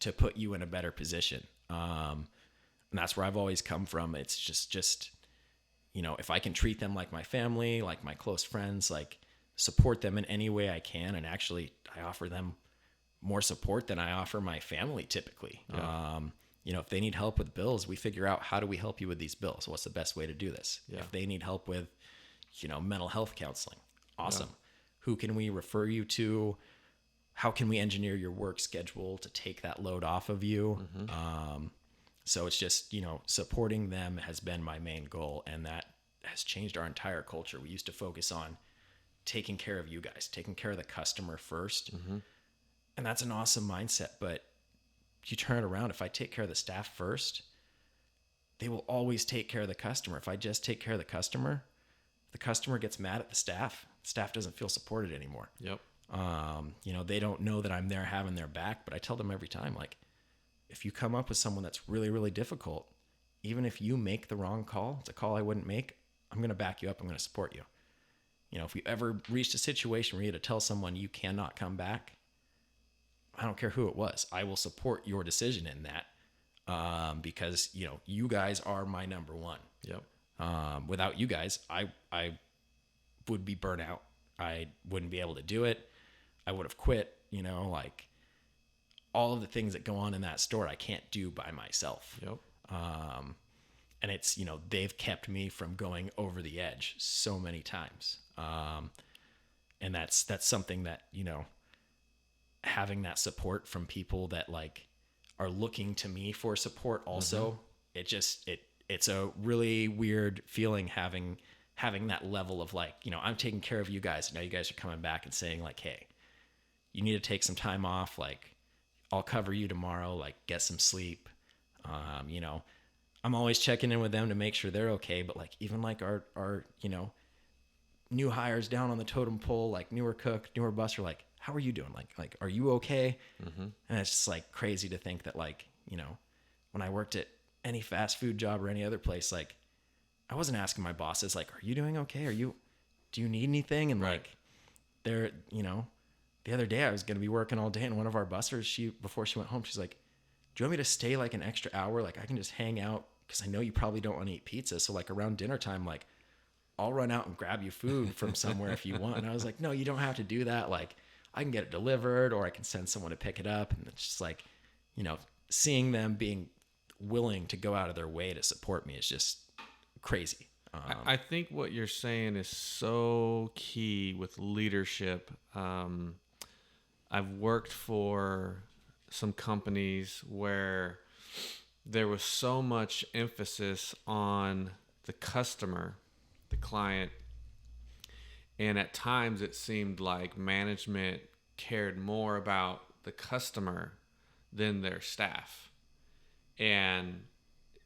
to put you in a better position? And that's where I've always come from. It's just, you know, if I can treat them like my family, like my close friends, like support them in any way I can. And actually I offer them more support than I offer my family typically. Yeah. You know, if they need help with bills, we figure out, how do we help you with these bills? What's the best way to do this? Yeah. If they need help with, you know, mental health counseling, awesome. Yeah. Who can we refer you to? How can we engineer your work schedule to take that load off of you? So it's just, you know, supporting them has been my main goal, and that has changed our entire culture. We used to focus on taking care of you guys, taking care of the customer first. And that's an awesome mindset, but you turn it around. If I take care of the staff first, they will always take care of the customer. If I just take care of the customer gets mad at the staff doesn't feel supported anymore. Yep. You know, they don't know that I'm there having their back, but I tell them every time, like, if you come up with someone that's really, really difficult, even if you make the wrong call, it's a call I wouldn't make, I'm going to back you up. I'm going to support you. You know, if you ever reached a situation where you had to tell someone you cannot come back, I don't care who it was, I will support your decision in that, because, you know, you guys are my number one. Yep. Without you guys, I would be burnt out. I wouldn't be able to do it. I would have quit, you know, like all of the things that go on in that store, I can't do by myself. Yep. And it's, you know, they've kept me from going over the edge so many times. And that's something that, you know, having that support from people that like are looking to me for support also, it's a really weird feeling having that level of like, you know, I'm taking care of you guys. Now you guys are coming back and saying like, hey, you need to take some time off. Like, I'll cover you tomorrow. Like, get some sleep. You know, I'm always checking in with them to make sure they're okay. But like, even like our, you know, new hires down on the totem pole, like newer cook, newer busser, like, how are you doing? Like, are you okay? And it's just like crazy to think that like, you know, when I worked at any fast food job or any other place, like I wasn't asking my bosses, like, are you doing okay? Do you need anything? And like, they're, you know, the other day I was going to be working all day and one of our bussers, before she went home, she's like, do you want me to stay like an extra hour? Like I can just hang out because I know you probably don't want to eat pizza. So like around dinner time, like I'll run out and grab you food from somewhere if you want. And I was like, no, you don't have to do that. Like I can get it delivered or I can send someone to pick it up. And it's just like, you know, seeing them being willing to go out of their way to support me is just crazy. I think what you're saying is so key with leadership. I've worked for some companies where there was so much emphasis on the customer, the client, and at times it seemed like management cared more about the customer than their staff. And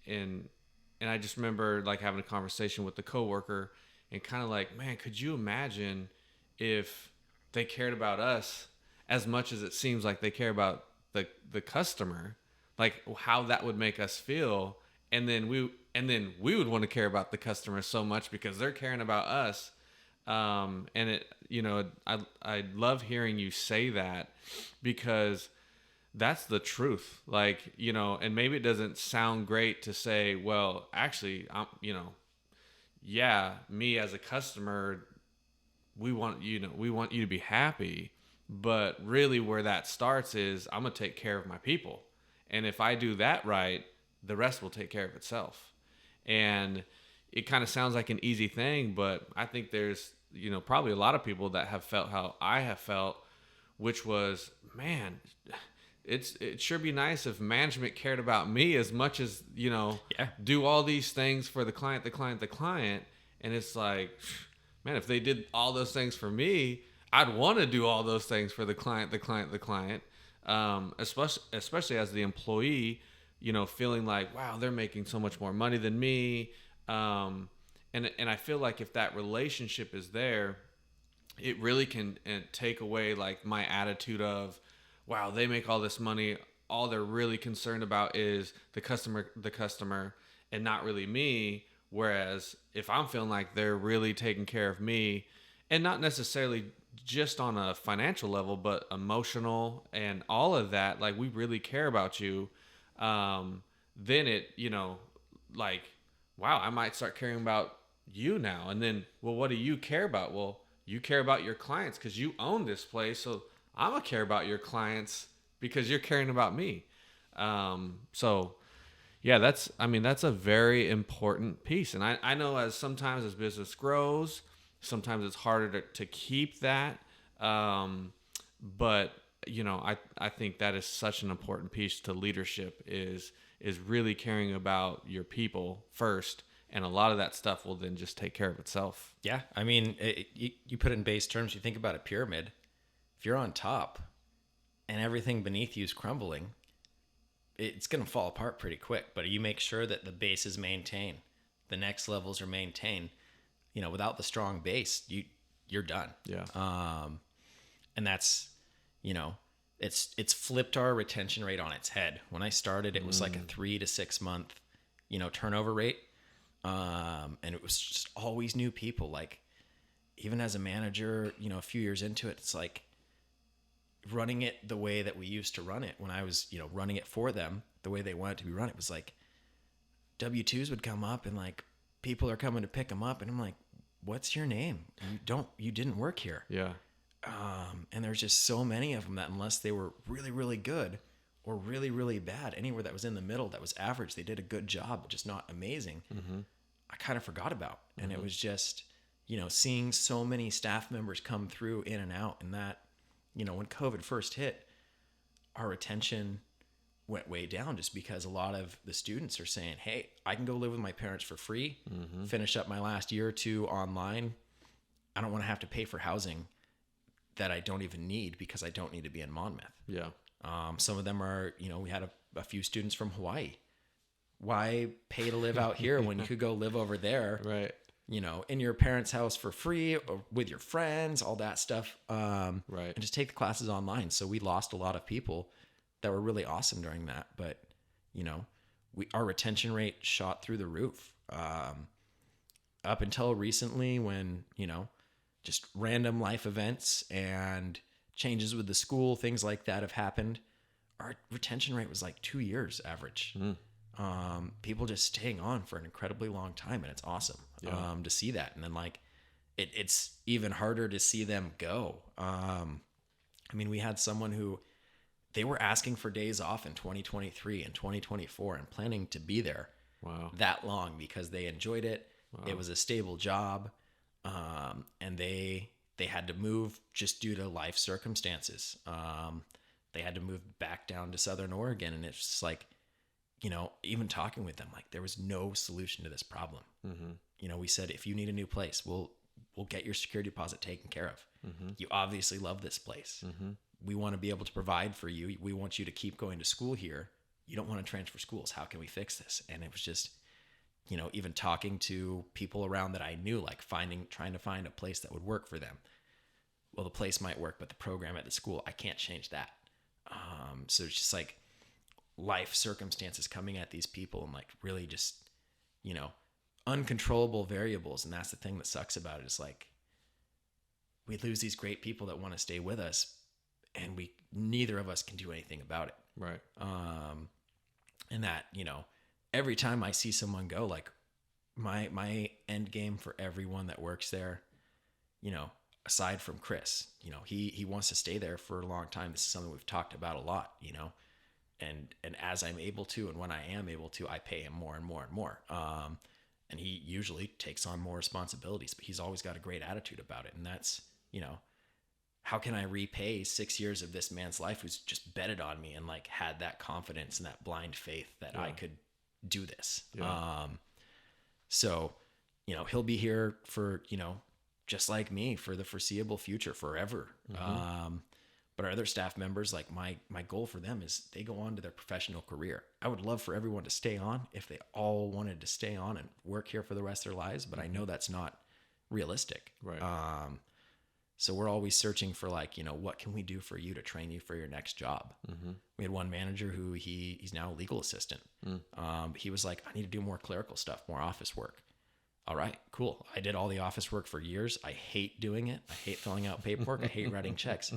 I just remember like having a conversation with the coworker and kind of like, man, could you imagine if they cared about us as much as it seems like they care about the customer, like how that would make us feel. And then we would want to care about the customer so much because they're caring about us. And it, you know, I love hearing you say that because that's the truth. Like, you know, and maybe it doesn't sound great to say, well, actually, you know, yeah, me as a customer, we want you to be happy. But really where that starts is I'm going to take care of my people. And if I do that right, the rest will take care of itself. And it kind of sounds like an easy thing, but I think there's, you know, probably a lot of people that have felt how I have felt, which was, man, it sure be nice if management cared about me as much as, you know, do all these things for the client. And it's like, man, if they did all those things for me, I'd want to do all those things for the client. Especially as the employee, you know, feeling like, wow, they're making so much more money than me. And I feel like if that relationship is there, it really can take away like my attitude of, wow, they make all this money. All they're really concerned about is the customer and not really me. Whereas if I'm feeling like they're really taking care of me and not necessarily just on a financial level, but emotional and all of that, like we really care about you. Then it, you know, like, wow, I might start caring about you now. And then, well, what do you care about? Well, you care about your clients because you own this place. So I'm going to care about your clients because you're caring about me. So yeah, that's a very important piece. And I know sometimes as business grows, sometimes it's harder to keep that. But you know, I think that is such an important piece to leadership is really caring about your people first. And a lot of that stuff will then just take care of itself. Yeah. I mean, you put it in base terms, you think about a pyramid. If you're on top and everything beneath you is crumbling, it's going to fall apart pretty quick. But you make sure that the base is maintained, the next levels are maintained. You know, without the strong base, you're done. Yeah. And that's, you know, it's flipped our retention rate on its head. When I started, it was like a 3 to 6 month, you know, turnover rate. And it was just always new people. Like even as a manager, you know, a few years into it, it's like running it the way that we used to run it when I was, you know, running it for them the way they wanted to be run. It was like W-2s would come up and like people are coming to pick them up. And I'm like, what's your name? You didn't work here. Yeah. And there's just so many of them that unless they were really, really good or really, really bad, anywhere that was in the middle, that was average, they did a good job, but just not amazing, I kind of forgot about. And it was just, seeing so many staff members come through in and out, and that, when COVID first hit, our retention went way down just because a lot of the students are saying, hey, I can go live with my parents for free, finish up my last year or two online. I don't want to have to pay for housing that I don't even need because I don't need to be in Monmouth. Yeah. Some of them are, we had a few students from Hawaii. Why pay to live out here when you could go live over there? Right. In your parents' house for free or with your friends, all that stuff. Right. And just take the classes online. So we lost a lot of people that were really awesome during that. But, our retention rate shot through the roof. Up until recently when, just random life events and changes with the school, things like that have happened, our retention rate was like 2 years average. People just staying on for an incredibly long time, and it's awesome to see that. And then it's even harder to see them go. We had someone who they were asking for days off in 2023 and 2024 and planning to be there that long because they enjoyed it. Wow. It was a stable job. And they had to move just due to life circumstances. They had to move back down to Southern Oregon, and it's just like, even talking with them, like there was no solution to this problem. We said, if you need a new place, we'll get your security deposit taken care of. You obviously love this place. We want to be able to provide for you. We want you to keep going to school here. You don't want to transfer schools. How can we fix this? And it was just, even talking to people around that I knew, like trying to find a place that would work for them. Well, the place might work, but the program at the school, I can't change that. So it's just like life circumstances coming at these people and like really just, uncontrollable variables. And that's the thing that sucks about it, is like we lose these great people that want to stay with us, and neither of us can do anything about it. Right. And that, every time I see someone go, like my end game for everyone that works there, aside from Chris, he wants to stay there for a long time. This is something we've talked about a lot, and as I'm able to, and when I am able to, I pay him more and more and more. And he usually takes on more responsibilities, but he's always got a great attitude about it. And that's, how can I repay 6 years of this man's life who's just betted on me and like had that confidence and that blind faith that I could do this. So, he'll be here for, just like me, for the foreseeable future, forever. But our other staff members, like my goal for them is they go on to their professional career. I would love for everyone to stay on if they all wanted to stay on and work here for the rest of their lives. But I know that's not realistic. Right. So we're always searching for like, what can we do for you to train you for your next job? We had one manager who he's now a legal assistant. He was like, I need to do more clerical stuff, more office work. All right, cool. I did all the office work for years. I hate doing it. I hate filling out paperwork. I hate writing checks.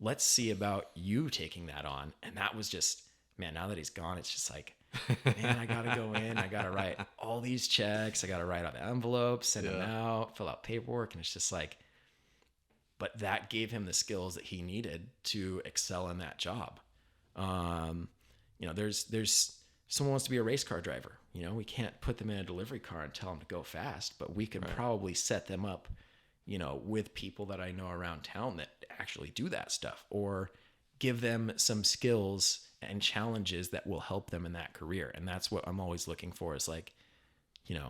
Let's see about you taking that on. And that was just, man, now that he's gone, it's just like, man, I got to go in. I got to write all these checks. I got to write out the envelopes, send them out, fill out paperwork. And it's just like, but that gave him the skills that he needed to excel in that job. There's someone wants to be a race car driver. We can't put them in a delivery car and tell them to go fast, but we can probably set them up, with people that I know around town that actually do that stuff, or give them some skills and challenges that will help them in that career. And that's what I'm always looking for, is like, you're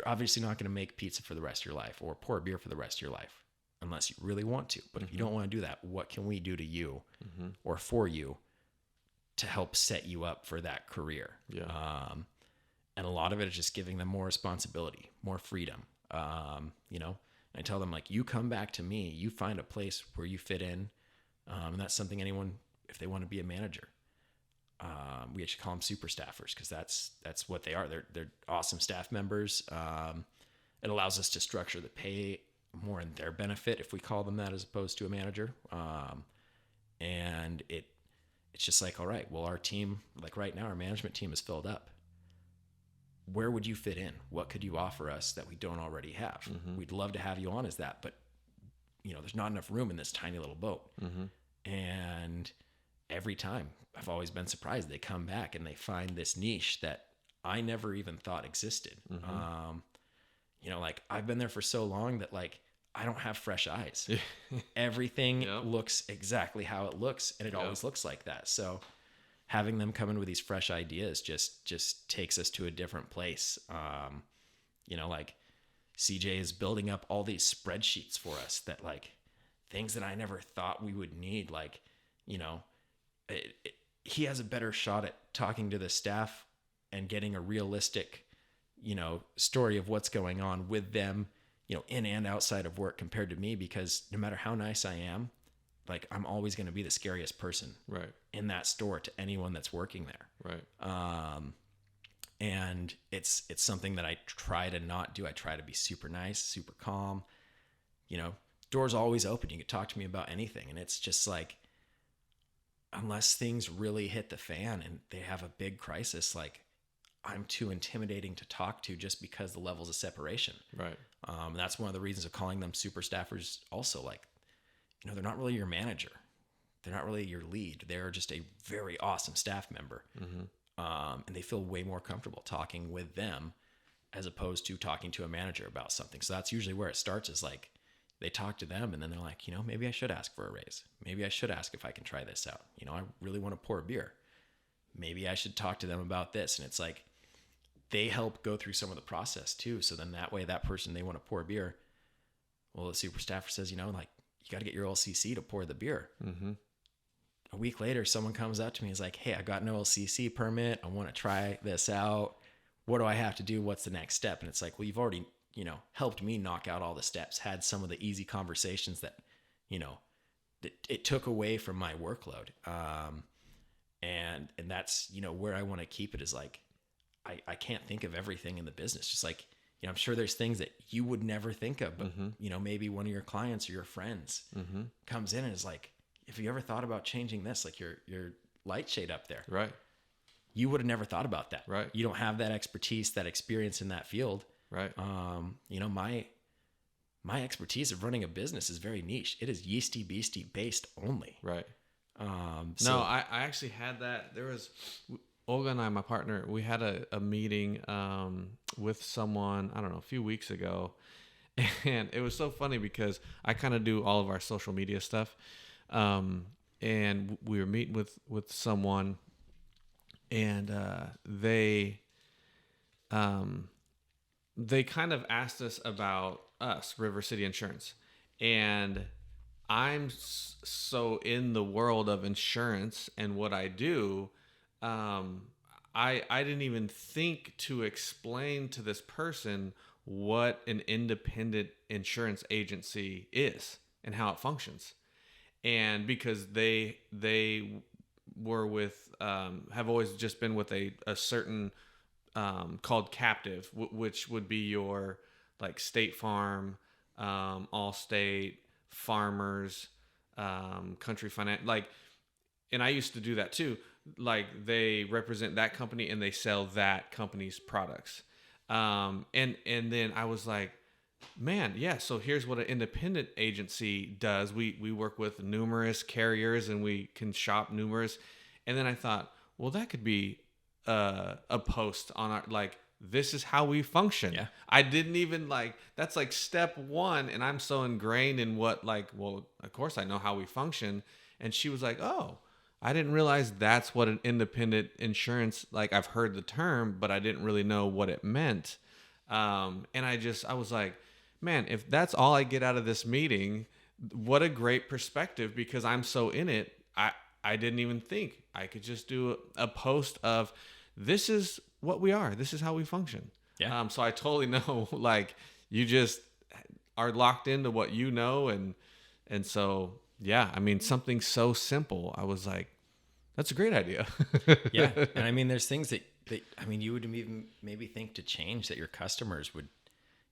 obviously not going to make pizza for the rest of your life or pour beer for the rest of your life unless you really want to. But if you don't want to do that, what can we do to you or for you to help set you up for that career? And a lot of it is just giving them more responsibility, more freedom. And I tell them, like, you come back to me, you find a place where you fit in. And that's something anyone, if they want to be a manager, we actually call them super staffers, because that's what they are. They're awesome staff members. It allows us to structure the pay more in their benefit if we call them that, as opposed to a manager. And it's just like, all right, well, our team, like right now, our management team is filled up. where would you fit in? What could you offer us that we don't already have? We'd love to have you on as that, but there's not enough room in this tiny little boat. And every time I've always been surprised. They come back and they find this niche that I never even thought existed. Like I've been there for so long that like, I don't have fresh eyes. Everything looks exactly how it looks. And it always looks like that. So having them come in with these fresh ideas just takes us to a different place. Like CJ is building up all these spreadsheets for us that like things that I never thought we would need. Like, he has a better shot at talking to the staff and getting a realistic, story of what's going on with them, in and outside of work compared to me, because no matter how nice I am, like I'm always going to be the scariest person in that store to anyone that's working there. And it's something that I try to not do. I try to be super nice, super calm, doors always open. You can talk to me about anything. And it's just like, unless things really hit the fan and they have a big crisis, like I'm too intimidating to talk to just because the levels of separation. That's one of the reasons of calling them super staffers also. Like, they're not really your manager. They're not really your lead. They're just a very awesome staff member. And they feel way more comfortable talking with them as opposed to talking to a manager about something. So that's usually where it starts, is like they talk to them and then they're like, maybe I should ask for a raise. Maybe I should ask if I can try this out. I really want to pour a beer. Maybe I should talk to them about this. And it's like, they help go through some of the process too. So then that way, that person, they want to pour a beer. Well, the super staffer says, like, you got to get your LCC to pour the beer. A week later, someone comes up to me and is like, hey, I got an LCC permit. I want to try this out. What do I have to do? What's the next step? And it's like, well, you've already, helped me knock out all the steps, had some of the easy conversations that, it took away from my workload. And that's, where I want to keep it, is like, I can't think of everything in the business. Just like, I'm sure there's things that you would never think of, but maybe one of your clients or your friends comes in and is like, have you ever thought about changing this? Like your light shade up there. You would have never thought about that. You don't have that expertise, that experience in that field. My expertise of running a business is very niche. It is Yeasty Beasty based only. No, I actually had that. There was Olga and I, my partner, we had a meeting with someone, I don't know, a few weeks ago. And it was so funny because I kind of do all of our social media stuff. And we were meeting with someone, and they kind of asked us about us, River City Insurance. And I'm so in the world of insurance and what I do, I didn't even think to explain to this person what an independent insurance agency is and how it functions. And because they were with, have always just been with a certain, called Captive, which would be your like State Farm, Allstate, Farmers, Country Finance, like, and I used to do that too. Like they represent that company and they sell that company's products. And then I was like, man, yeah, so here's what an independent agency does. We work with numerous carriers and we can shop numerous. And then I thought, well, that could be a post on our, like, this is how we function. Yeah. I didn't even that's like step one. And I'm so ingrained in what, like, well, of course I know how we function. And she was like, oh, I didn't realize that's what an independent insurance, like I've heard the term, but I didn't really know what it meant. And I was like, man, if that's all I get out of this meeting, what a great perspective, because I'm so in it. I didn't even think I could just do a post of, this is what we are. This is how we function. Yeah. So I totally know, like, you just are locked into what you know. And so, yeah, I mean, something so simple, I was like, that's a great idea. Yeah. And I mean, there's things that I mean, you would even maybe think to change that your customers would,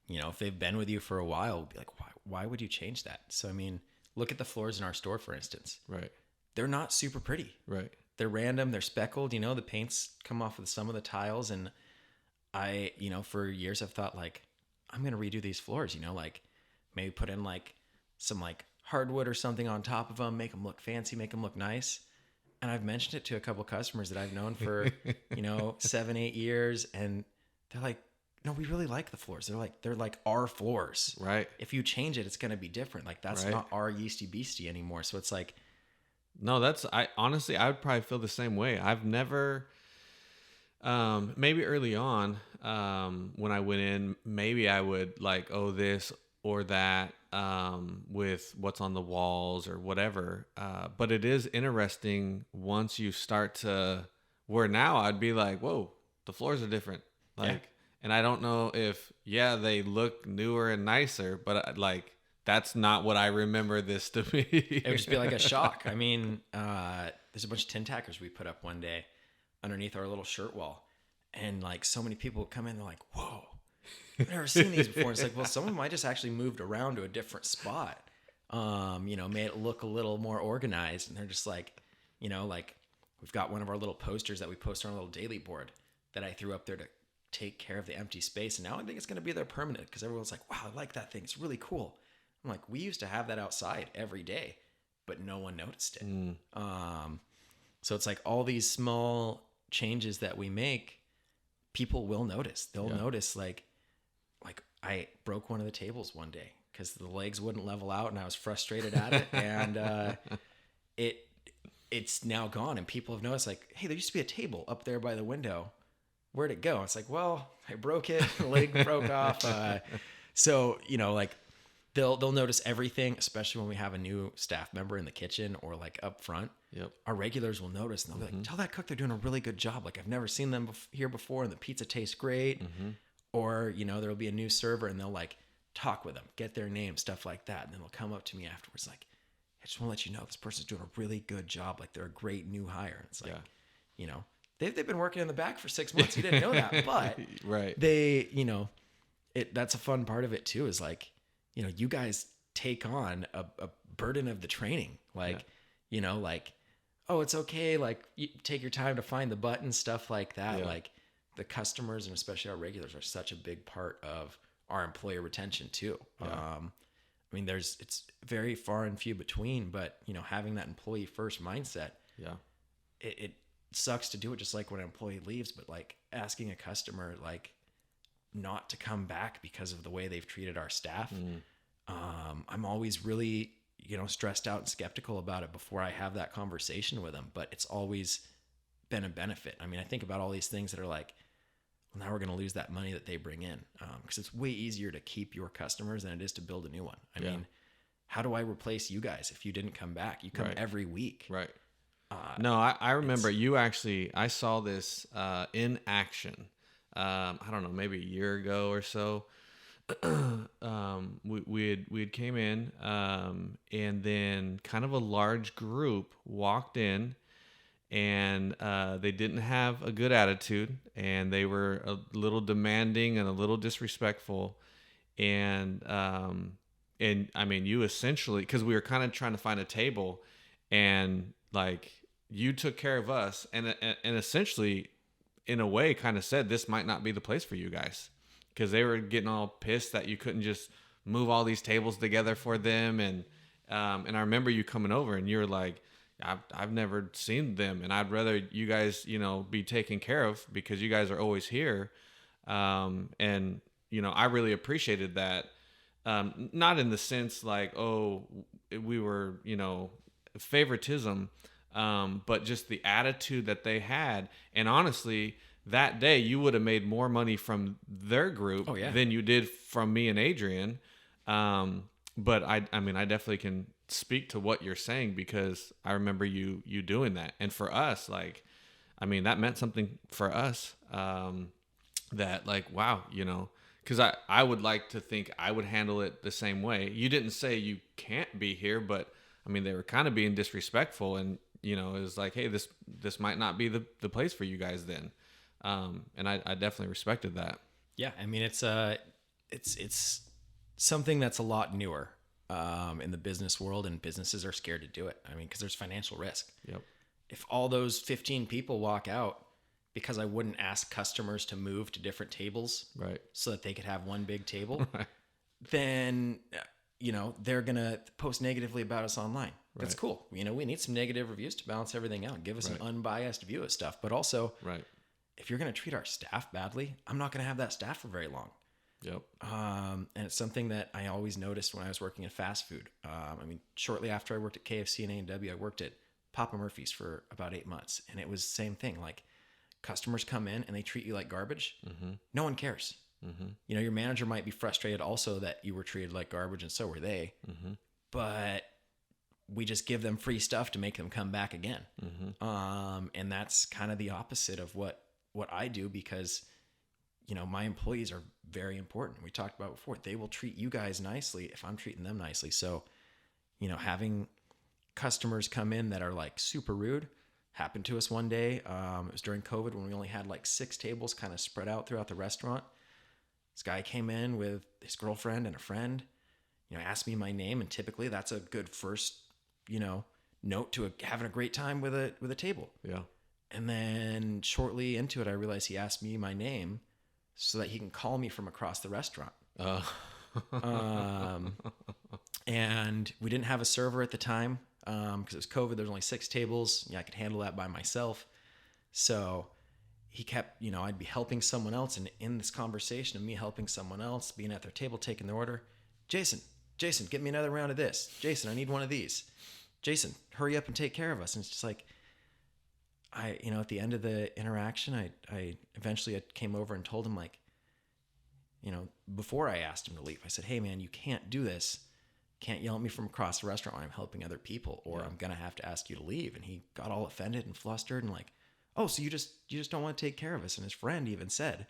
if they've been with you for a while, would be like, why would you change that? So, I mean, look at the floors in our store, for instance. Right. They're not super pretty. Right. They're random. They're speckled. The paints come off of some of the tiles. And For years I've thought like, I'm going to redo these floors, like maybe put in like some like hardwood or something on top of them, make them look fancy, make them look nice. And I've mentioned it to a couple customers that I've known for, 7-8 years. And they're like, no, we really like the floors. They're like our floors. Right. If you change it, it's going to be different. Like that's Right. not our Yeasty Beasty anymore. So it's like, No, I honestly, I would probably feel the same way. I've never, maybe early on, when I went in, maybe I would like, oh, this or that, with what's on the walls or whatever. But it is interesting once you start to, where now I'd be like, whoa, the floors are different. Like, Yeah. and I don't know if, they look newer and nicer, but like, that's not what I remember this to be. it would just be like a shock. I mean, there's a bunch of tin tackers we put up one day underneath our little shirt wall. And like so many people would come in, they're like, whoa, I've never seen these before. It's like, well, some of them I just actually moved around to a different spot. Made it look a little more organized. And they're just like, like we've got one of our little posters that we post on our little daily board that I threw up there to take care of the empty space. And now I think it's going to be there permanent because everyone's like, wow, I like that thing. It's really cool. I'm like, we used to have that outside every day, but no one noticed it. So it's like all these small changes that we make, people will notice. They'll notice like I broke one of the tables one day because the legs wouldn't level out and I was frustrated at it. And it's now gone. And people have noticed like, hey, there used to be a table up there by the window. Where'd it go? It's like, well, I broke it. The leg broke off. So, like they'll notice everything, especially when we have a new staff member in the kitchen or like up front. Yep. Our regulars will notice and they'll be like, tell that cook they're doing a really good job. Like I've never seen them here before and the pizza tastes great. Or, there'll be a new server and they'll like talk with them, get their name, stuff like that. And then they'll come up to me afterwards like, I just want to let you know this person's doing a really good job. Like they're a great new hire. And it's like, they've been working in the back for 6 months. You didn't know that, but Right. they, that's a fun part of it too, is like, you guys take on a burden of the training. Like, like, oh, it's okay. Like you take your time to find the buttons, stuff like that. Yeah. Like the customers and especially our regulars are such a big part of our employer retention too. Yeah. I mean, it's very far and few between, but having that employee first mindset, it sucks to do it just like when an employee leaves, but like asking a customer like not to come back because of the way they've treated our staff. I'm always really, stressed out and skeptical about it before I have that conversation with them, but it's always been a benefit. I mean, I think about all these things that are like, well, now we're going to lose that money that they bring in. Cause it's way easier to keep your customers than it is to build a new one. I mean, how do I replace you guys if you didn't come back? You come every week. Right. No, I remember you actually, I saw this in action. I don't know, maybe a year ago or so. We'd came in, and then kind of a large group walked in, and they didn't have a good attitude, and they were a little demanding and a little disrespectful, and I mean, you essentially, because we were kind of trying to find a table, and like you took care of us, and essentially, in a way, kind of said this might not be the place for you guys, because they were getting all pissed that you couldn't just move all these tables together for them, and I remember you coming over, and you're like, I've never seen them, and I'd rather you guys, be taken care of because you guys are always here, and I really appreciated that. Not in the sense like, oh, we were, favoritism, but just the attitude that they had. And honestly, that day you would have made more money from their group than you did from me and Adrian. But I mean, I definitely can speak to what you're saying because I remember you doing that. And for us, like, I mean, that meant something for us, that like, wow, because I would like to think I would handle it the same way. You didn't say you can't be here, but I mean, they were kind of being disrespectful, and it was like, hey, this might not be the place for you guys then. And I definitely respected that. Yeah, I mean, it's something that's a lot newer in the business world, and businesses are scared to do it. I mean, because there's financial risk. Yep. If all those 15 people walk out, because I wouldn't ask customers to move to different tables Right. so that they could have one big table, Right. then, they're going to post negatively about us online. That's Right. cool. We need some negative reviews to balance everything out. Give us Right. an unbiased view of stuff. But also, Right. if you're going to treat our staff badly, I'm not going to have that staff for very long. Yep. And it's something that I always noticed when I was working in fast food. Shortly after I worked at KFC and A&W, I worked at Papa Murphy's for about 8 months. And it was the same thing. Like, customers come in and they treat you like garbage. Mm-hmm. No one cares. Mm-hmm. Your manager might be frustrated also that you were treated like garbage, and so were they. Mm-hmm. But we just give them free stuff to make them come back again. Mm-hmm. And that's kind of the opposite of what I do, because my employees are very important. We talked about before. They will treat you guys nicely if I'm treating them nicely. So, having customers come in that are like super rude happened to us one day. It was during COVID when we only had like 6 tables kind of spread out throughout the restaurant. This guy came in with his girlfriend and a friend, asked me my name. And typically that's a good first, note to having a great time with a table. Yeah. And then shortly into it, I realized he asked me my name so that he can call me from across the restaurant. And we didn't have a server at the time because it was COVID. There's only 6 tables. I could handle that by myself. So he kept, I'd be helping someone else. And in this conversation of me helping someone else, being at their table, taking their order, Jason, get me another round of this. Jason, I need one of these. Jason, hurry up and take care of us. And it's just like, at the end of the interaction, I eventually came over and told him, like, before I asked him to leave, I said, hey man, you can't do this. Can't yell at me from across the restaurant when I'm helping other people, or I'm going to have to ask you to leave. And he got all offended and flustered and like, oh, so you just don't want to take care of us. And his friend even said,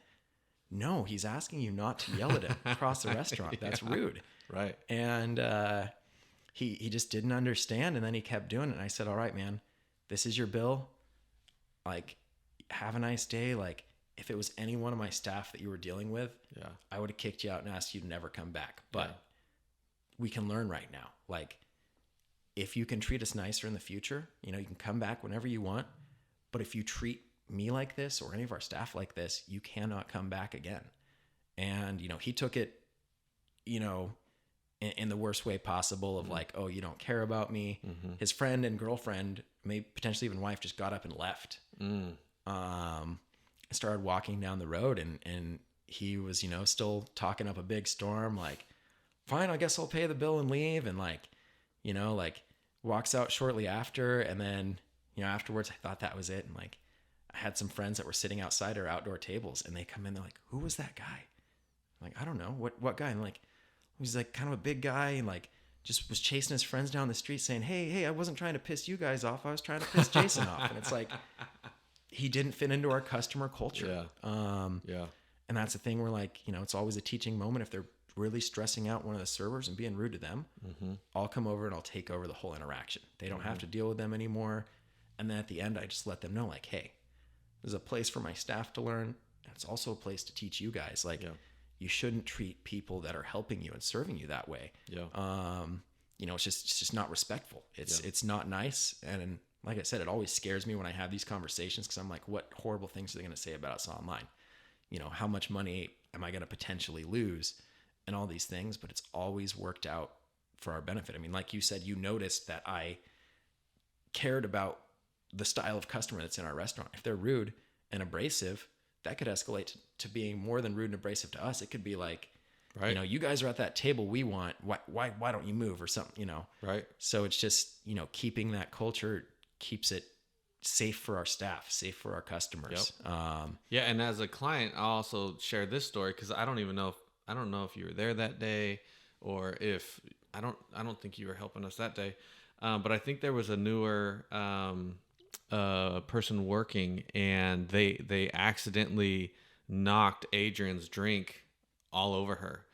no, he's asking you not to yell at him across the restaurant. That's rude. Right. And, he just didn't understand. And then he kept doing it. And I said, all right, man, this is your bill. Like, have a nice day. Like, if it was any one of my staff that you were dealing with, I would have kicked you out and asked you to never come back. But we can learn right now. Like, if you can treat us nicer in the future, you can come back whenever you want. But if you treat me like this or any of our staff like this, you cannot come back again. And, he took it, in the worst way possible of like, oh, you don't care about me. Mm-hmm. His friend and girlfriend, maybe potentially even wife, just got up and left. Started walking down the road, and he was, still talking up a big storm, like, fine, I guess I'll pay the bill and leave. And like, walks out shortly after. And then, afterwards I thought that was it. And like, I had some friends that were sitting outside our outdoor tables, and they come in, they're like, who was that guy? I'm like, I don't know. What guy? And like, he's like kind of a big guy, and like just was chasing his friends down the street saying, hey, I wasn't trying to piss you guys off. I was trying to piss Jason off. And it's like, he didn't fit into our customer culture. And that's the thing where like, it's always a teaching moment. If they're really stressing out one of the servers and being rude to them, I'll come over and I'll take over the whole interaction. They don't have to deal with them anymore. And then at the end, I just let them know, like, hey, there's a place for my staff to learn. And it's also a place to teach you guys. Like, you shouldn't treat people that are helping you and serving you that way. It's just not respectful. It's not nice. And like I said, it always scares me when I have these conversations, because I'm like, what horrible things are they going to say about us online? How much money am I going to potentially lose and all these things? But it's always worked out for our benefit. I mean, like you said, you noticed that I cared about the style of customer that's in our restaurant. If they're rude and abrasive, that could escalate to being more than rude and abrasive to us. It could be like, you guys are at that table we want. Why don't you move or something, Right. So it's just, keeping that culture keeps it safe for our staff, safe for our customers. Yep. And as a client, I'll also share this story, because I don't know if you were there that day, or if I don't think you were helping us that day. But I think there was a newer person working, and they accidentally knocked Adrian's drink all over her,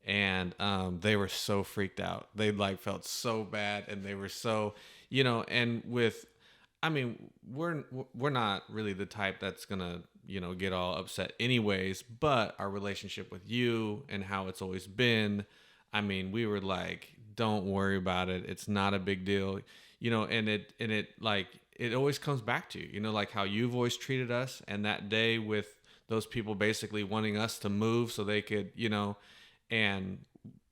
and they were so freaked out. They like felt so bad, and they were so, and we're not really the type that's gonna get all upset anyways, but our relationship with you and how it's always been, we were like, don't worry about it, it's not a big deal, and it it always comes back to, you know, like how you've always treated us, and that day with those people basically wanting us to move so they could, you know, and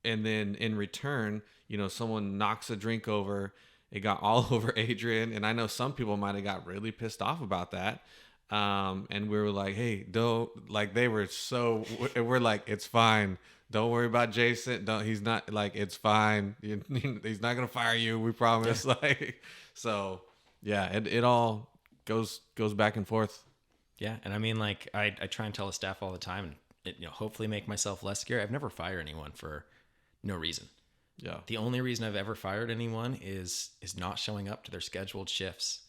then in return, you know, someone knocks a drink over, it got all over Adrian, and I know some people might have got really pissed off about that. And we were like, hey, don't, like, they were so, we're like, it's fine. Don't worry about Jason. He's not, like, it's fine. He's not going to fire you. We promise. Like, so yeah, it all goes back and forth. Yeah. And I mean, like, I try and tell the staff all the time, and you know, hopefully make myself less scary. I've never fired anyone for no reason. Yeah. The only reason I've ever fired anyone is not showing up to their scheduled shifts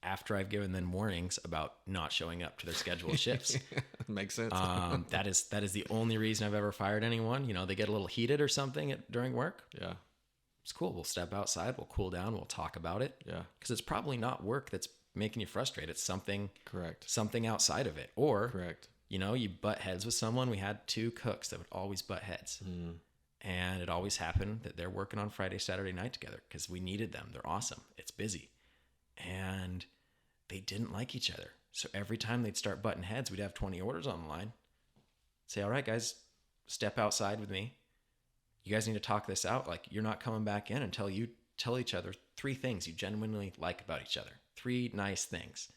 after I've given them warnings about not showing up to their scheduled shifts. Makes sense. That is the only reason I've ever fired anyone. You know, they get a little heated or something during work. Yeah. It's cool. We'll step outside. We'll cool down. We'll talk about it. Yeah. Because it's probably not work that's making you frustrated. It's something. Correct. Something outside of it. Or, correct. You know, you butt heads with someone. We had 2 cooks that would always butt heads. And it always happened that they're working on Friday, Saturday night together because we needed them. They're awesome. It's busy. And they didn't like each other. So every time they'd start butting heads, we'd have 20 orders on the line. Say, all right, guys, step outside with me. You guys need to talk this out. Like, you're not coming back in until you tell each other 3 things you genuinely like about each other. 3 nice things.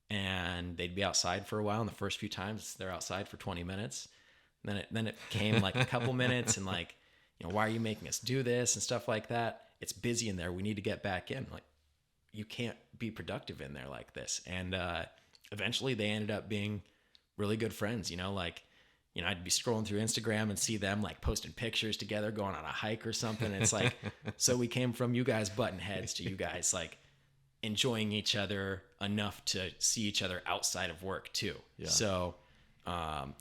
And they'd be outside for a while. And the first few times they're outside for 20 minutes. Then it came like a couple minutes and like, you know, why are you making us do this and stuff like that? It's busy in there. We need to get back in. Like, you can't be productive in there like this. And eventually they ended up being really good friends. You know, like, you know, I'd be scrolling through Instagram and see them like posting pictures together, going on a hike or something. And it's like, so we came from you guys butting heads to you guys like enjoying each other enough to see each other outside of work too. Yeah. So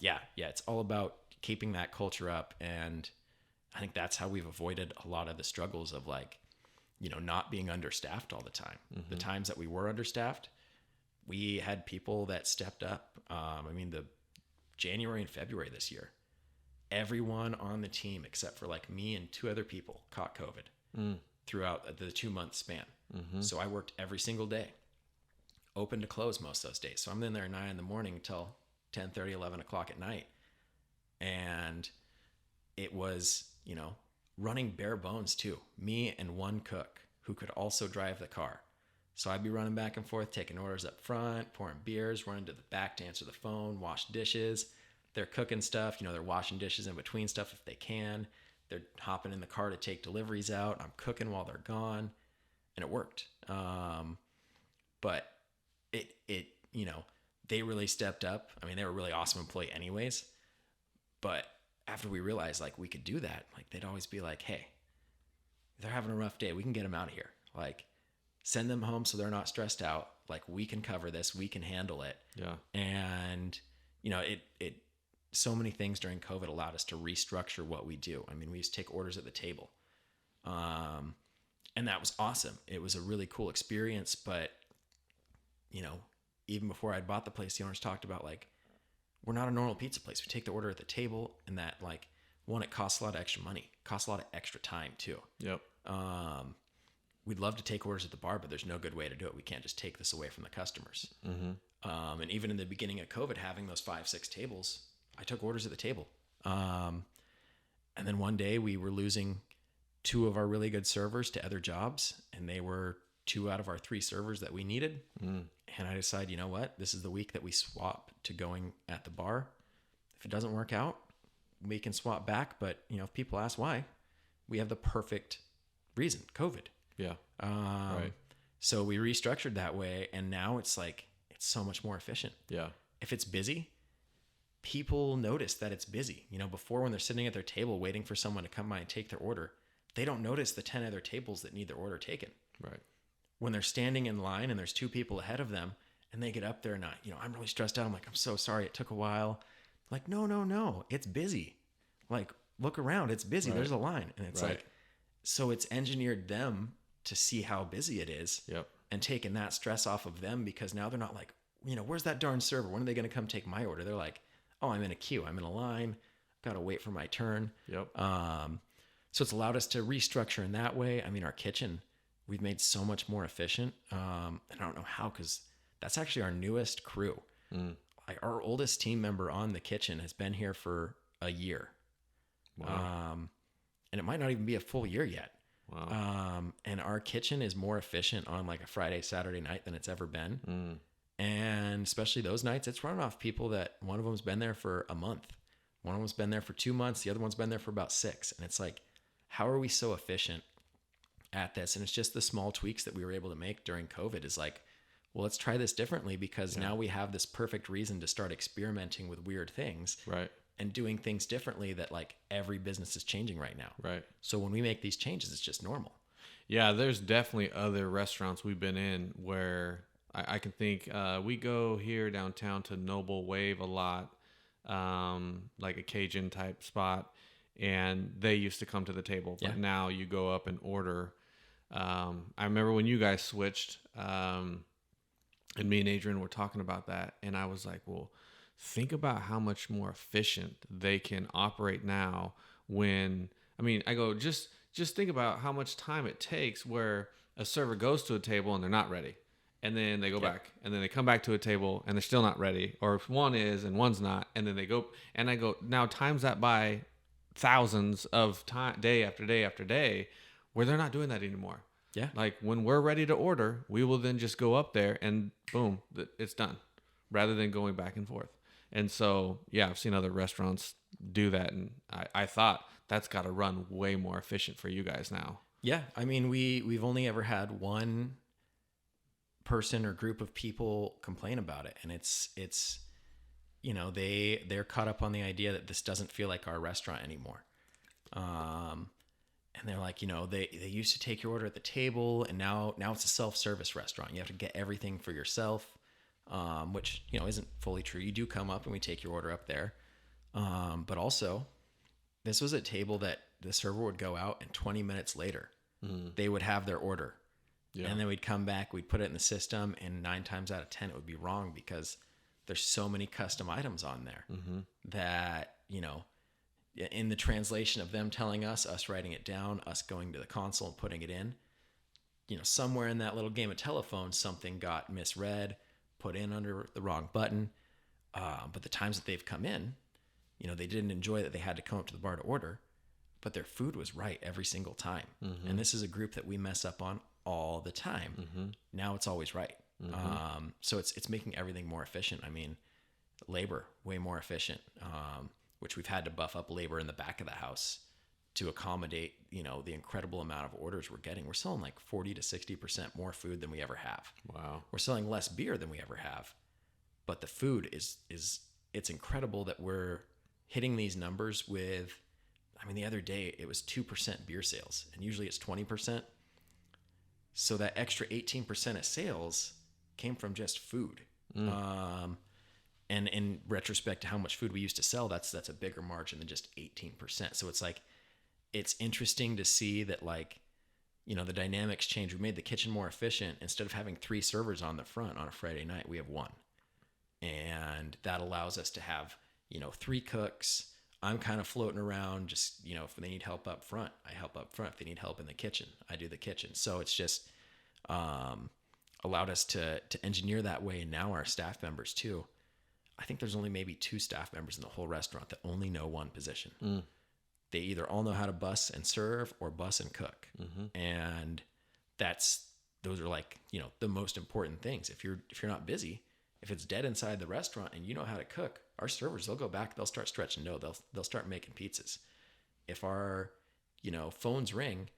yeah, it's all about keeping that culture up. And I think that's how we've avoided a lot of the struggles of like, you know, not being understaffed all the time. The times that we were understaffed, we had people that stepped up. I mean, the January and February this year, everyone on the team except for like me and 2 other people caught COVID throughout the 2-month span. So I worked every single day, open to close most of those days. So I'm in there at 9 a.m. until 10:30, 11 o'clock at night. And it was, you know, running bare bones too. Me and 1 cook who could also drive the car. So I'd be running back and forth, taking orders up front, pouring beers, running to the back to answer the phone, wash dishes. They're cooking stuff, you know, they're washing dishes in between stuff if they can. They're hopping in the car to take deliveries out. I'm cooking while they're gone. And it worked. But it, you know, they really stepped up. I mean, they were a really awesome employee anyways. But after we realized like we could do that, like they'd always be like, hey, they're having a rough day. We can get them out of here. Like, send them home so they're not stressed out. Like, we can cover this. We can handle it. Yeah. And, you know, it so many things during COVID allowed us to restructure what we do. I mean, we used to take orders at the table. And that was awesome. It was a really cool experience. But, you know, even before I'd bought the place, the owners talked about like, we're not a normal pizza place. We take the order at the table, and that like, one, it costs a lot of extra money, costs a lot of extra time too. Yep. We'd love to take orders at the bar, but there's no good way to do it. We can't just take this away from the customers. And even in the beginning of COVID, having those 5-6 tables, I took orders at the table. And then one day we were losing 2 of our really good servers to other jobs, and they were 2 out of our 3 servers that we needed. And I decided, you know what? This is the week that we swap to going at the bar. If it doesn't work out, we can swap back. But, you know, if people ask why, we have the perfect reason, COVID. Yeah. Right. So we restructured that way, and now it's like, it's so much more efficient. Yeah. If it's busy, people notice that it's busy. You know, before when they're sitting at their table waiting for someone to come by and take their order, they don't notice the 10 other tables that need their order taken. Right. When they're standing in line and there's 2 people ahead of them and they get up there and I'm really stressed out. I'm like, I'm so sorry. It took a while. Like, no, it's busy. Like, look around. It's busy. Right. There's a line. And it's like, so it's engineered them to see how busy it is. Yep. And taking that stress off of them, because now they're not like, you know, where's that darn server? When are they going to come take my order? They're like, oh, I'm in a queue. I'm in a line. Got to wait for my turn. Yep. So it's allowed us to restructure in that way. I mean, our kitchen, we've made so much more efficient. And I don't know how, because that's actually our newest crew. Like our oldest team member on the kitchen has been here for a year. Wow. And it might not even be a full year yet. Wow. And our kitchen is more efficient on like a Friday, Saturday night than it's ever been. And especially those nights, it's running off people that one of them's been there for a month. One of them's been there for 2 months. The other one's been there for about 6. And it's like, how are we so efficient at this? And it's just the small tweaks that we were able to make during COVID is like, well, let's try this differently, because now we have this perfect reason to start experimenting with weird things. Right. And doing things differently that like every business is changing right now. Right. So when we make these changes, it's just normal. Yeah, there's definitely other restaurants we've been in where I can think we go here downtown to Noble Wave a lot, like a Cajun type spot, and they used to come to the table, but now you go up and order. I remember when you guys switched, and me and Adrian were talking about that, and I was like, well, think about how much more efficient they can operate now when, I mean, I go, just think about how much time it takes where a server goes to a table and they're not ready. And then they go back, and then they come back to a table and they're still not ready. Or if one is and one's not, and then they go, and I go, now times that by thousands of time, day after day after day, where they're not doing that anymore. Yeah. Like when we're ready to order, we will then just go up there and boom, it's done, rather than going back and forth. And so, yeah, I've seen other restaurants do that, and I thought that's got to run way more efficient for you guys now. Yeah, I mean, we've only ever had one person or group of people complain about it, and it's you know, they're caught up on the idea that this doesn't feel like our restaurant anymore. And they're like, you know, they used to take your order at the table, and now it's a self-service restaurant. You have to get everything for yourself. Which, you know, isn't fully true. You do come up and we take your order up there. But also, this was a table that the server would go out, and 20 minutes later, they would have their order. Yeah. And then we'd come back, we'd put it in the system, and 9 times out of 10, it would be wrong because there's so many custom items on there that, you know, in the translation of them telling us writing it down, us going to the console and putting it in, you know, somewhere in that little game of telephone, something got misread, put in under the wrong button. But the times that they've come in, you know, they didn't enjoy that they had to come up to the bar to order, but their food was right every single time. And this is a group that we mess up on all the time. Now it's always right. So it's making everything more efficient. I mean, labor, way more efficient, which we've had to buff up labor in the back of the house to accommodate, you know, the incredible amount of orders we're getting. We're selling like 40 to 60% more food than we ever have. Wow. We're selling less beer than we ever have, but the food is it's incredible that we're hitting these numbers with, I mean, the other day it was 2% beer sales, and usually it's 20%. So that extra 18% of sales came from just food. And in retrospect to how much food we used to sell, that's a bigger margin than just 18%. So it's like, it's interesting to see that, like, you know, the dynamics change. We made the kitchen more efficient. Instead of having 3 servers on the front on a Friday night, we have 1. And that allows us to have, you know, 3 cooks. I'm kind of floating around, just, you know, if they need help up front, I help up front. If they need help in the kitchen, I do the kitchen. So it's just allowed us to engineer that way. And now our staff members too, I think there's only maybe 2 staff members in the whole restaurant that only know one position. They either all know how to bus and serve or bus and cook. And those are, like, you know, the most important things. If you're not busy, if it's dead inside the restaurant and you know how to cook, our servers, they'll go back, they'll start stretching dough, they'll start making pizzas. If our, you know, phones ring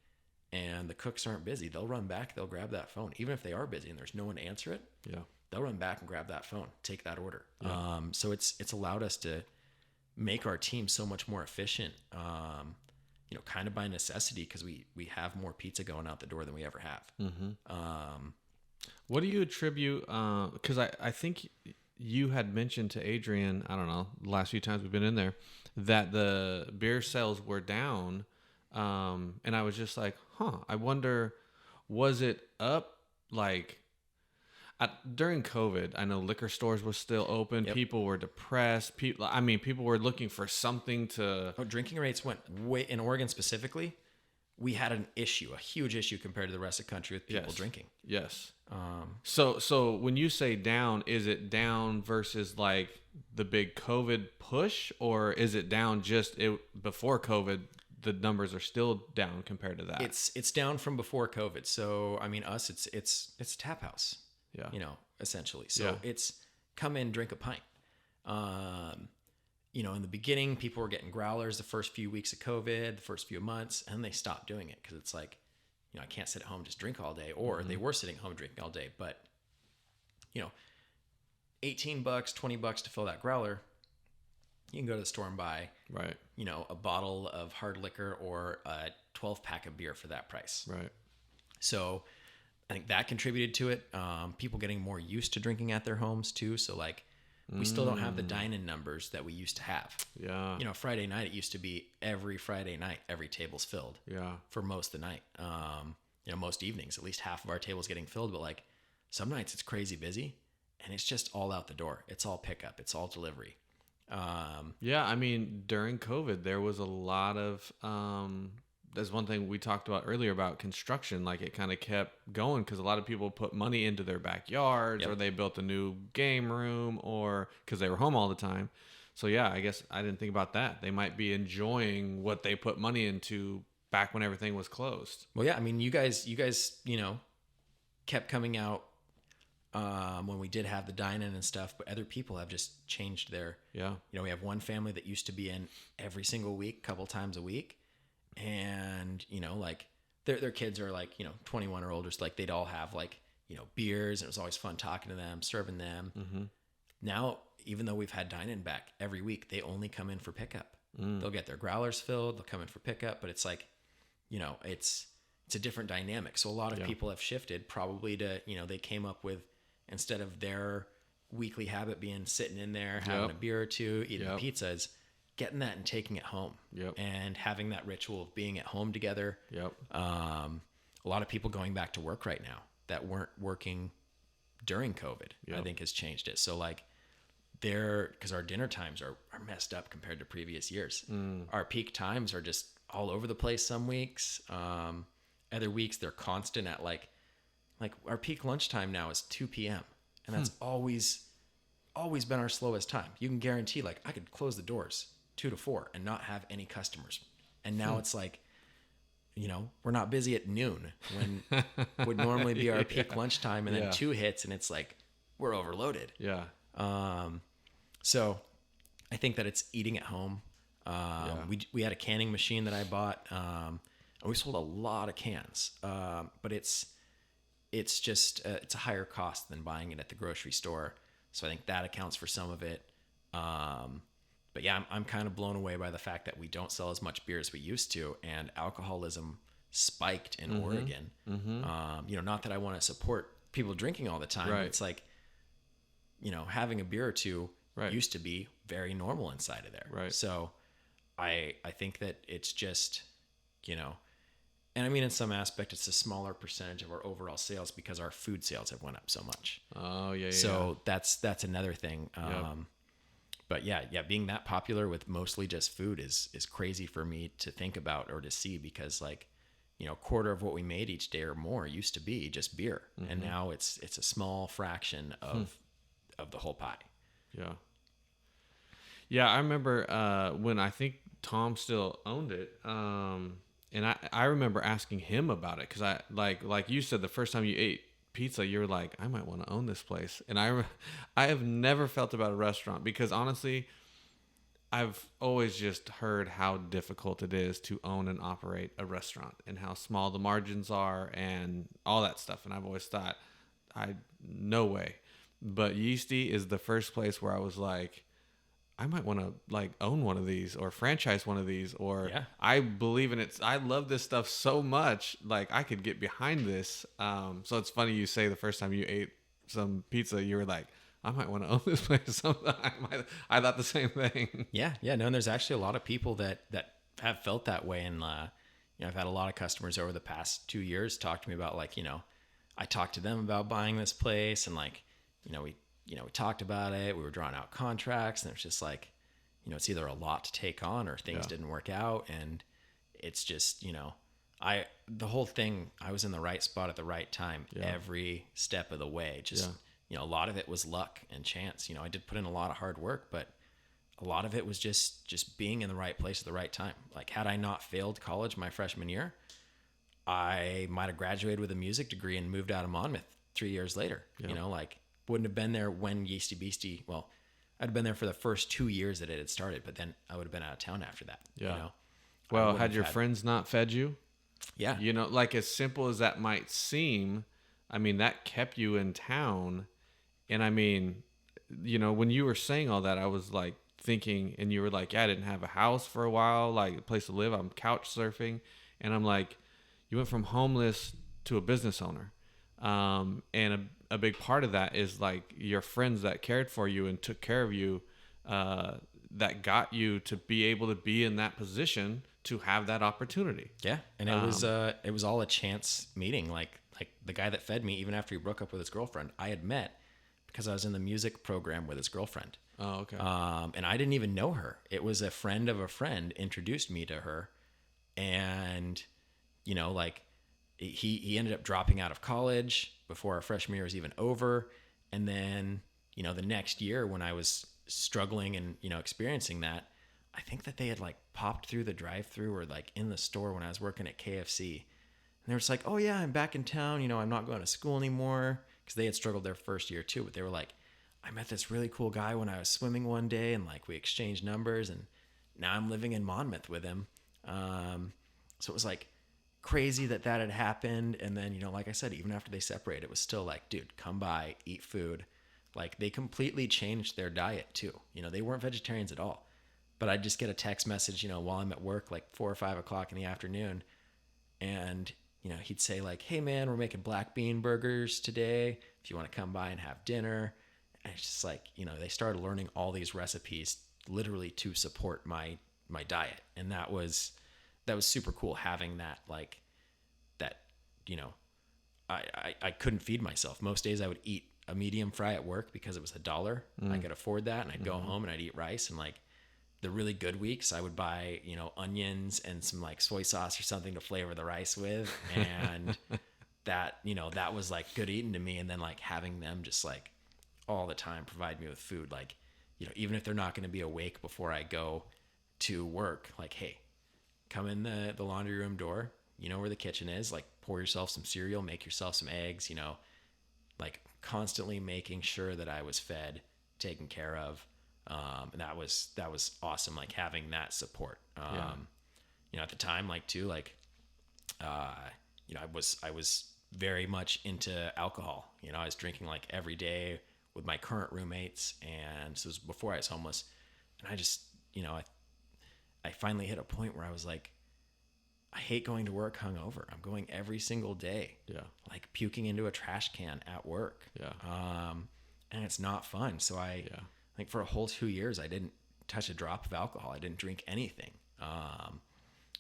and the cooks aren't busy, they'll run back, they'll grab that phone. Even if they are busy and there's no one to answer it, they'll run back and grab that phone, take that order. So it's allowed us to make our team so much more efficient, you know, kind of by necessity, because we have more pizza going out the door than we ever have. What do you attribute, because I think you had mentioned to Adrian, I don't know, the last few times we've been in there, that the beer sales were down, and I was just like, I wonder, was it up, like, during COVID? I know liquor stores were still open. Yep. People were depressed. People were looking for something to... Drinking rates went way, in Oregon specifically, we had an issue, a huge issue compared to the rest of the country with people Yes. drinking. Yes. So when you say down, is it down versus like the big COVID push, or is it down before COVID? The numbers are still down compared to that. It's down from before COVID. So I mean, it's a tap house. Yeah. Essentially. So Yeah. it's come in, drink a pint. In the beginning, people were getting growlers the first few weeks of COVID, the first few months, and they stopped doing it because it's like, I can't sit at home and just drink all day. Or they were sitting at home drinking all day, but $18, $20 to fill that growler, you can go to the store and buy, Right. A bottle of hard liquor or a 12-pack of beer for that price. Right. So I think that contributed to it. People getting more used to drinking at their homes too. So like, we still don't have the dine-in numbers that we used to have. Yeah. Friday night, it used to be every Friday night, every table's filled. Yeah. For most of the night. Most evenings, at least half of our tables getting filled. But like some nights it's crazy busy and it's just all out the door. It's all pickup. It's all delivery. Yeah. I mean, during COVID, there was a lot of, there's one thing we talked about earlier about construction. Like it kind of kept going because a lot of people put money into their backyards, Yep. or they built a new game room, or because they were home all the time. So yeah, I guess I didn't think about that. They might be enjoying what they put money into back when everything was closed. Well, yeah, I mean, you guys, kept coming out, when we did have the dine-in and stuff, but other people have just changed their, Yeah. we have one family that used to be in every single week, couple times a week. And, like their kids are like, 21 or older. So like they'd all have like, beers, and it was always fun talking to them, serving them. Mm-hmm. Now, even though we've had dine-in back every week, they only come in for pickup. They'll get their growlers filled. They'll come in for pickup, but it's like, it's a different dynamic. So a lot of people have shifted probably to, they came up with, instead of their weekly habit being sitting in there, having a beer or two, eating pizzas, getting that and taking it home. And having that ritual of being at home together. A lot of people going back to work right now that weren't working during COVID, I think has changed it. So like because our dinner times are messed up compared to previous years. Our peak times are just all over the place some weeks. Other weeks they're constant at like our peak lunchtime now is 2 p.m. And that's always been our slowest time. You can guarantee like I could close the doors 2 to 4 and not have any customers. And now it's like, we're not busy at noon when would normally be our peak lunchtime, and then 2 hits and it's like we're overloaded. Yeah. So I think that it's eating at home. We had a canning machine that I bought, and we sold a lot of cans. But it's just it's a higher cost than buying it at the grocery store. So I think that accounts for some of it. But yeah, I'm kind of blown away by the fact that we don't sell as much beer as we used to, and alcoholism spiked in Oregon. Not that I want to support people drinking all the time. Right. It's like, having a beer or two used to be very normal inside of there. Right. So I think that it's just, and I mean, in some aspect, it's a smaller percentage of our overall sales because our food sales have went up so much. Oh yeah. So that's another thing. But yeah, being that popular with mostly just food is crazy for me to think about or to see, because like, a quarter of what we made each day or more used to be just beer. And now it's a small fraction of the whole pie. Yeah. Yeah. I remember, when I think Tom still owned it. And I remember asking him about it. 'Cause I like you said, the first time you ate pizza, you were like, I might want to own this place. And I have never felt about a restaurant, because honestly, I've always just heard how difficult it is to own and operate a restaurant, and how small the margins are and all that stuff. And I've always thought, no way. But Yeasty is the first place where I was like, I might want to like own one of these or franchise one of these, or I believe in it. I love this stuff so much. Like I could get behind this. So it's funny you say the first time you ate some pizza, you were like, I might want to own this place. I thought the same thing. Yeah. No, and there's actually a lot of people that have felt that way. And, I've had a lot of customers over the past 2 years talk to me about like, I talked to them about buying this place, and like, we talked about it. We were drawing out contracts, and it's just like, it's either a lot to take on or things didn't work out. And it's just, The whole thing, I was in the right spot at the right time Yeah. every step of the way. Just, Yeah. a lot of it was luck and chance. I did put in a lot of hard work, but a lot of it was just being in the right place at the right time. Like, had I not failed college my freshman year, I might have graduated with a music degree and moved out of Monmouth 3 years later. Yeah. Like, wouldn't have been there when Yeasty Beasty, well, I'd have been there for the first 2 years that it had started, but then I would have been out of town after that. Yeah. I Well, wouldn't had have your friends not fed you, Yeah. like as simple as that might seem, I mean, that kept you in town. And I mean, when you were saying all that, I was like thinking, and you were like, yeah, I didn't have a house for a while, like a place to live. I'm couch surfing. And I'm like, you went from homeless to a business owner. And a big part of that is like your friends that cared for you and took care of you, that got you to be able to be in that position to have that opportunity. Yeah. And it was all a chance meeting. Like the guy that fed me, even after he broke up with his girlfriend, I had met because I was in the music program with his girlfriend. Oh, okay. And I didn't even know her. It was a friend of a friend introduced me to her. And, like he ended up dropping out of college before our freshman year was even over. And then, the next year when I was struggling and, experiencing that, I think that they had like popped through the drive-through or like in the store when I was working at KFC. And they were just like, oh yeah, I'm back in town. I'm not going to school anymore. Cause they had struggled their first year too, but they were like, I met this really cool guy when I was swimming one day and like we exchanged numbers and now I'm living in Monmouth with him. So it was like crazy that had happened. And then, like I said, even after they separated, it was still like, dude, come by, eat food. Like they completely changed their diet too. They weren't vegetarians at all, but I'd just get a text message, while I'm at work, like 4 or 5 o'clock in the afternoon. And, he'd say like, hey man, we're making black bean burgers today. If you want to come by and have dinner. And it's just like, they started learning all these recipes literally to support my diet. And that was super cool having that, like that, I couldn't feed myself. Most days I would eat a medium fry at work because it was $1. I could afford that. And I'd go home and I'd eat rice. And like the really good weeks I would buy, onions and some like soy sauce or something to flavor the rice with. And that, that was like good eating to me. And then like having them just like all the time provide me with food. Like, even if they're not going to be awake before I go to work, like, hey, come in the laundry room door, where the kitchen is, like pour yourself some cereal, make yourself some eggs, like constantly making sure that I was fed, taken care of. And that was awesome. Like having that support, at the time, like too, like, I was very much into alcohol. I was drinking like every day with my current roommates. And so it was before I was homeless. And I just, I finally hit a point where I was like, I hate going to work hungover. I'm going every single day. Yeah. Like puking into a trash can at work. Yeah. And it's not fun. So I think for a whole 2 years, I didn't touch a drop of alcohol. I didn't drink anything.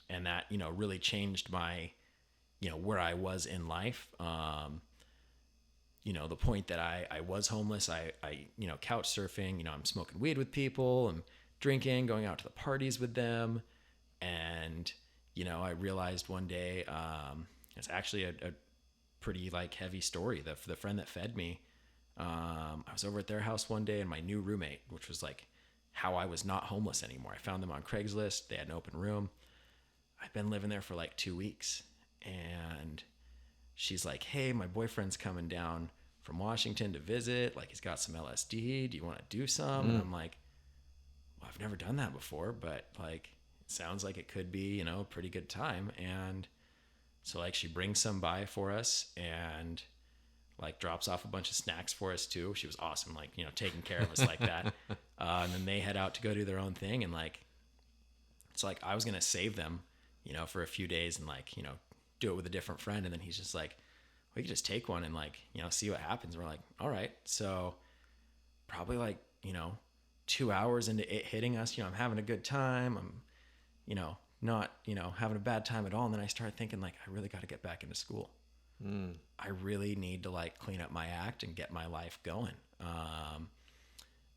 And that, really changed my, where I was in life. The point that I was homeless, I couch surfing, I'm smoking weed with people, I'm drinking, going out to the parties with them. And, I realized one day, it's actually a pretty like heavy story. The friend that fed me, I was over at their house one day and my new roommate, which was like how I was not homeless anymore. I found them on Craigslist. They had an open room. I'd been living there for like 2 weeks and she's like, hey, my boyfriend's coming down from Washington to visit. Like he's got some LSD. Do you want to do some? And I'm like, well, I've never done that before, but like, it sounds like it could be, a pretty good time. And so like she brings some by for us and like drops off a bunch of snacks for us too. She was awesome. Like, taking care of us like that. And then they head out to go do their own thing. And like, it's like, I was going to save them, for a few days and like, do it with a different friend. And then he's just like, we could just take one and like, see what happens. We're like, all right. So probably like, 2 hours into it hitting us, I'm having a good time. I'm, not, having a bad time at all. And then I started thinking like, I really got to get back into school. I really need to like clean up my act and get my life going.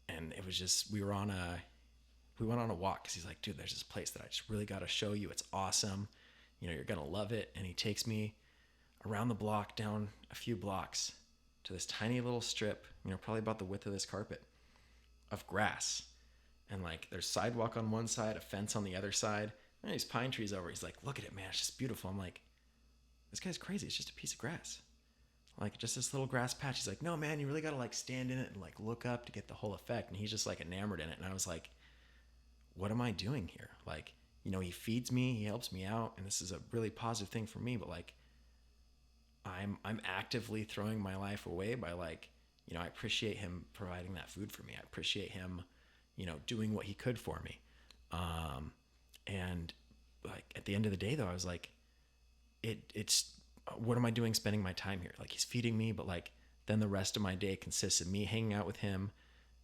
And it was just, we went on a walk. Cause he's like, dude, there's this place that I just really got to show you. It's awesome. you're going to love it. And he takes me around the block, down a few blocks to this tiny little strip, probably about the width of this carpet of grass. And like there's sidewalk on one side, a fence on the other side, and these pine trees over. He's like, look at it, man. It's just beautiful. I'm like, this guy's crazy. It's just a piece of grass. Like just this little grass patch. He's like, no, man, you really got to like stand in it and like look up to get the whole effect. And he's just like enamored in it. And I was like, what am I doing here? Like, he feeds me, he helps me out. And this is a really positive thing for me. But like, I'm actively throwing my life away by like, I appreciate him providing that food for me. I appreciate him, doing what he could for me. And like at the end of the day though, I was like, it's what am I doing spending my time here? Like he's feeding me, but like then the rest of my day consists of me hanging out with him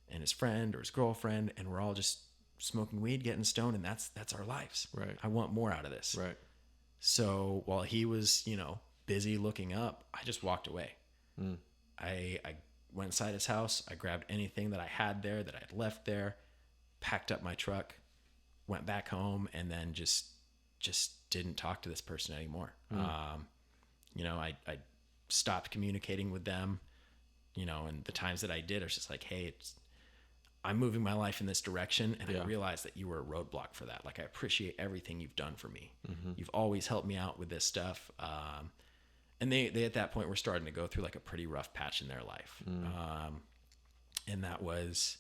and his friend or his girlfriend, and we're all just smoking weed, getting stoned, and that's our lives. Right. I want more out of this. Right. So while he was, busy looking up, I just walked away. I went inside his house. I grabbed anything that I had there that I had left there, packed up my truck, went back home, and then just didn't talk to this person anymore. I stopped communicating with them, and the times that I did, I was just like, hey, I'm moving my life in this direction. And I realized that you were a roadblock for that. Like, I appreciate everything you've done for me. Mm-hmm. You've always helped me out with this stuff. And they at that point were starting to go through like a pretty rough patch in their life. And it was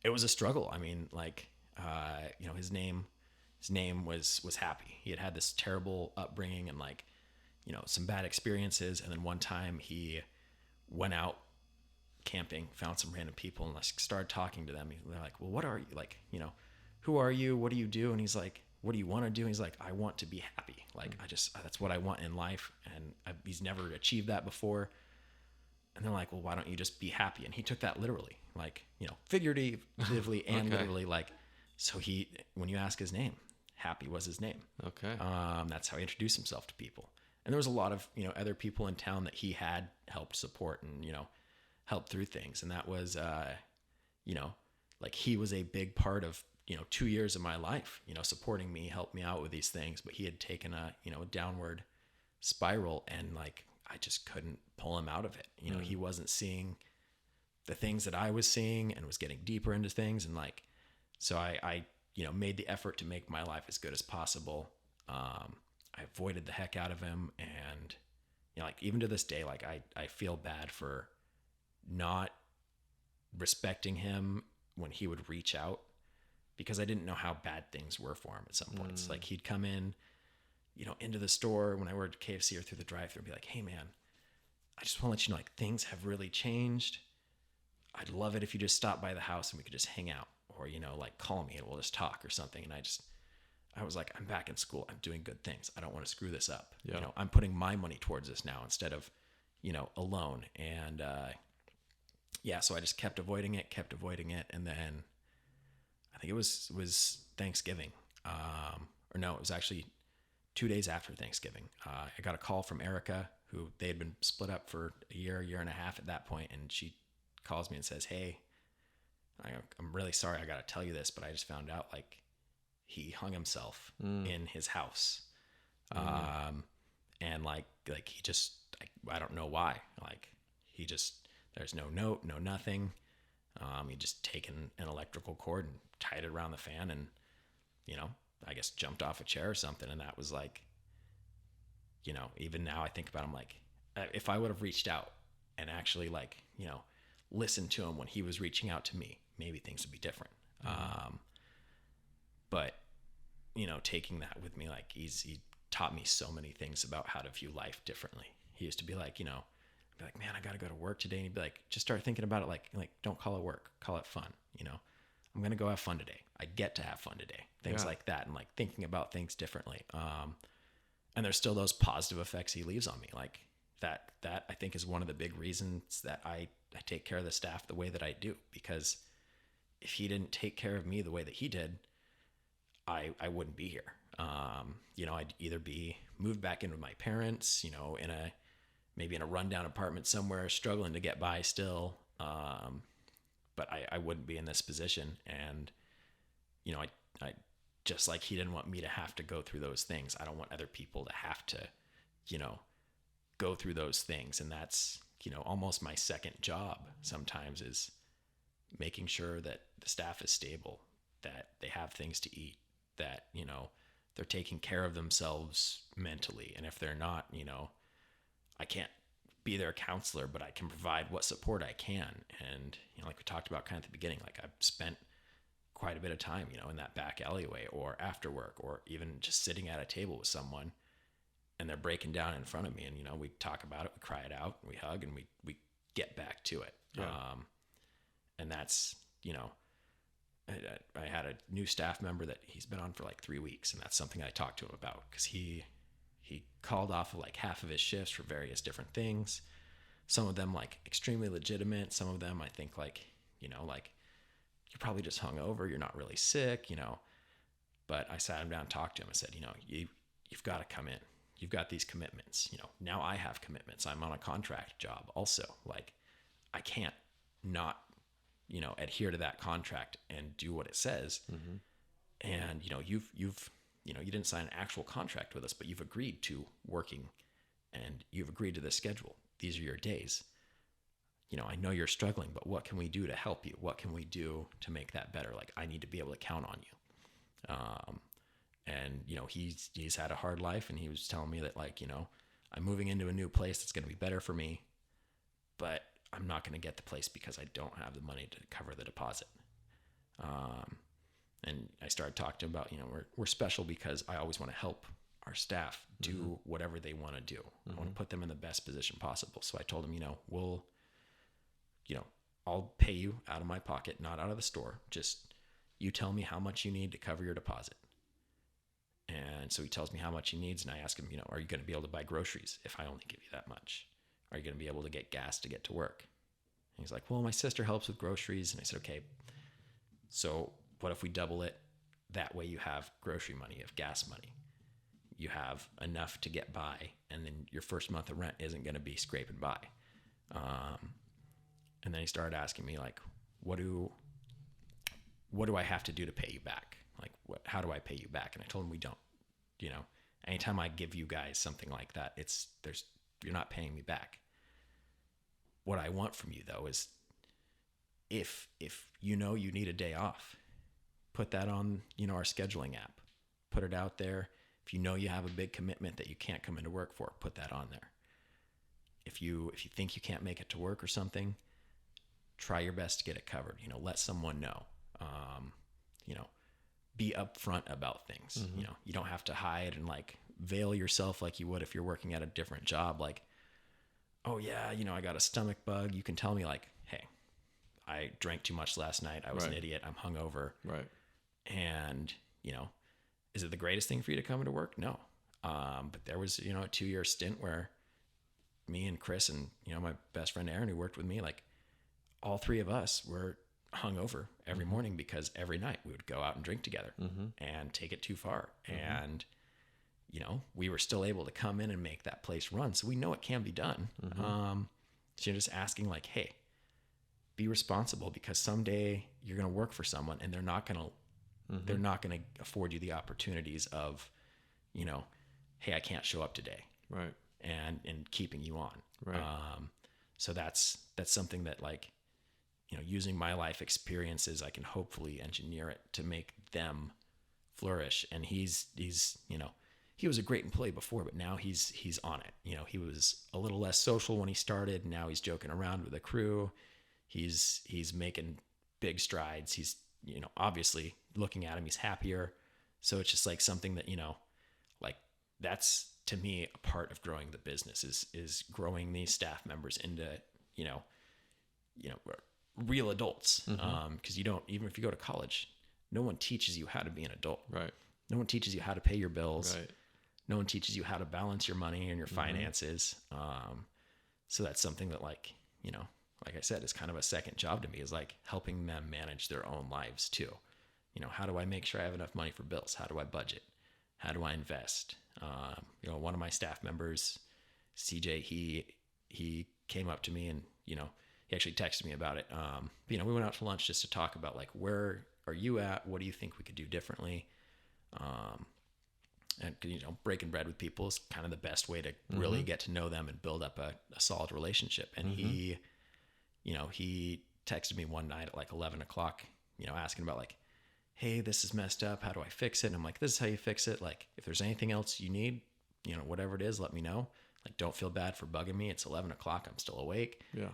a struggle. I mean, like, his name was Happy. He had this terrible upbringing and like, some bad experiences. And then one time he went out camping, found some random people, and like started talking to them. They're like, well, what are you? Like, who are you? What do you do? And he's like, what do you want to do? And he's like, I want to be happy. Like, that's what I want in life. And he's never achieved that before. And they're like, well, why don't you just be happy? And he took that literally, like, figuratively and Okay. literally, like, so when you ask his name, Happy was his name. Okay. That's how he introduced himself to people. And there was a lot of, other people in town that he had helped support and, helped through things. And that was, like he was a big part of, 2 years of my life, supporting me, helped me out with these things, but he had taken a downward spiral, and like, I just couldn't pull him out of it. He wasn't seeing the things that I was seeing and was getting deeper into things. And like, so I made the effort to make my life as good as possible. I avoided the heck out of him. And, like even to this day, like I feel bad for not respecting him when he would reach out, because I didn't know how bad things were for him at some points. Like he'd come in, into the store when I worked at KFC or through the drive-thru and be like, hey man, I just want to let you know, like, things have really changed. I'd love it if you just stop by the house and we could just hang out, or, like call me and we'll just talk or something. And I was like, I'm back in school. I'm doing good things. I don't want to screw this up. Yeah. I'm putting my money towards this now instead of, a loan. And, so I just kept avoiding it. And then I think it was Thanksgiving. Or no, it was actually 2 days after Thanksgiving. I got a call from Erica, who they had been split up for a year and a half at that point. And she calls me and says, hey, I'm really sorry. I got to tell you this, but I just found out like he hung himself in his house. And like he just, I don't know why, like he just, there's no note, no nothing. He just taken an electrical cord and tied it around the fan and, I guess jumped off a chair or something. And that was like, even now I think about him, like if I would have reached out and actually like, listened to him when he was reaching out to me, maybe things would be different. But, taking that with me, like he taught me so many things about how to view life differently. He used to be like, be like, man, I got to go to work today. And he'd be like, just start thinking about it. Like, don't call it work, call it fun. I'm going to go have fun today. I get to have fun today. Things like that. And like thinking about things differently. And there's still those positive effects he leaves on me. Like that I think is one of the big reasons that I take care of the staff the way that I do, because if he didn't take care of me the way that he did, I wouldn't be here. I'd either be moved back in with my parents, maybe in a rundown apartment somewhere, struggling to get by still. But I wouldn't be in this position. And, I just like he didn't want me to have to go through those things. I don't want other people to have to, you know, go through those things. And that's, you know, almost my second job sometimes, is making sure that the staff is stable, that they have things to eat, that, you know, they're taking care of themselves mentally. And if they're not, you know, I can't be their counselor, but I can provide what support I can. And, you know, like we talked about kind of at the beginning, like I've spent quite a bit of time, you know, in that back alleyway or after work, or even just sitting at a table with someone and they're breaking down in front of me. And, you know, we talk about it, we cry it out, we hug, and we get back to it. Yeah. And that's, you know, I had a new staff member that he's been on for like 3 weeks, and that's something I talked to him about, because he called off of like half of his shifts for various different things. Some of them like extremely legitimate. Some of them I think like, you know, like you're probably just hungover. You're not really sick, you know. But I sat him down and talked to him. I said, you know, you've got to come in. You've got these commitments. You know, now I have commitments. I'm on a contract job also. Like I can't not, you know, adhere to that contract and do what it says. Mm-hmm. And, you know, you've, you know, you didn't sign an actual contract with us, but you've agreed to working and you've agreed to the schedule. These are your days. You know, I know you're struggling, but what can we do to help you? What can we do to make that better? Like, I need to be able to count on you. And, you know, he's had a hard life, and he was telling me that, like, you know, I'm moving into a new place that's going to be better for me, but I'm not going to get the place because I don't have the money to cover the deposit. And I started talking to him about, you know, we're special because I always want to help our staff do mm-hmm. whatever they want to do. Mm-hmm. I want to put them in the best position possible. So I told him, you know, I'll pay you out of my pocket, not out of the store. Just you tell me how much you need to cover your deposit. And so he tells me how much he needs, and I ask him, you know, are you going to be able to buy groceries if I only give you that much? Are you going to be able to get gas to get to work? And he's like, well, my sister helps with groceries. And I said, okay, so what if we double it? That way you have grocery money, you have gas money. You have enough to get by, and then your first month of rent isn't going to be scraping by. And then he started asking me, like, what do I have to do to pay you back? Like, how do I pay you back? And I told him we don't. You know, anytime I give you guys something like that, you're not paying me back. What I want from you, though, is if you know you need a day off, put that on, you know, our scheduling app. Put it out there. If you know you have a big commitment that you can't come into work for, put that on there. If you think you can't make it to work or something, try your best to get it covered. You know, let someone know. You know, be upfront about things. Mm-hmm. You know, you don't have to hide and like veil yourself like you would if you're working at a different job. Like, oh yeah, you know, I got a stomach bug. You can tell me like, hey, I drank too much last night. I was an idiot. I'm hungover. Right. And, you know, is it the greatest thing for you to come into work? No. But there was, you know, a 2-year stint where me and Chris and, you know, my best friend Aaron, who worked with me, like all three of us were hungover every mm-hmm. morning, because every night we would go out and drink together mm-hmm. and take it too far. Mm-hmm. And, you know, we were still able to come in and make that place run. So we know it can be done. Mm-hmm. So you're just asking like, hey, be responsible, because someday you're going to work for someone and they're not going to afford you the opportunities of, you know, hey, I can't show up today. Right. And keeping you on. Right. So that's something that, like, you know, using my life experiences, I can hopefully engineer it to make them flourish. And he's, you know, he was a great employee before, but now he's on it. You know, he was a little less social when he started. Now he's joking around with the crew. He's making big strides. He's, you know, obviously looking at him, he's happier. So it's just like something that, you know, like that's to me a part of growing the business is growing these staff members into, you know, real adults. Mm-hmm. 'Cause you don't, even if you go to college, no one teaches you how to be an adult. Right. No one teaches you how to pay your bills. Right. No one teaches you how to balance your money and your mm-hmm. finances. So that's something that, like, you know, like I said, is kind of a second job to me, is like helping them manage their own lives too. You know, how do I make sure I have enough money for bills? How do I budget? How do I invest? You know, one of my staff members, CJ, he came up to me and, you know, he actually texted me about it. You know, we went out to lunch just to talk about like, where are you at? What do you think we could do differently? And breaking bread with people is kind of the best way to really get to know them and build up a solid relationship. And he texted me one night at like 11 o'clock, asking about like, hey, this is messed up. How do I fix it? And I'm like, this is how you fix it. Like, if there's anything else you need, whatever it is, let me know. Like, don't feel bad for bugging me. It's 11 o'clock. I'm still awake. Yeah.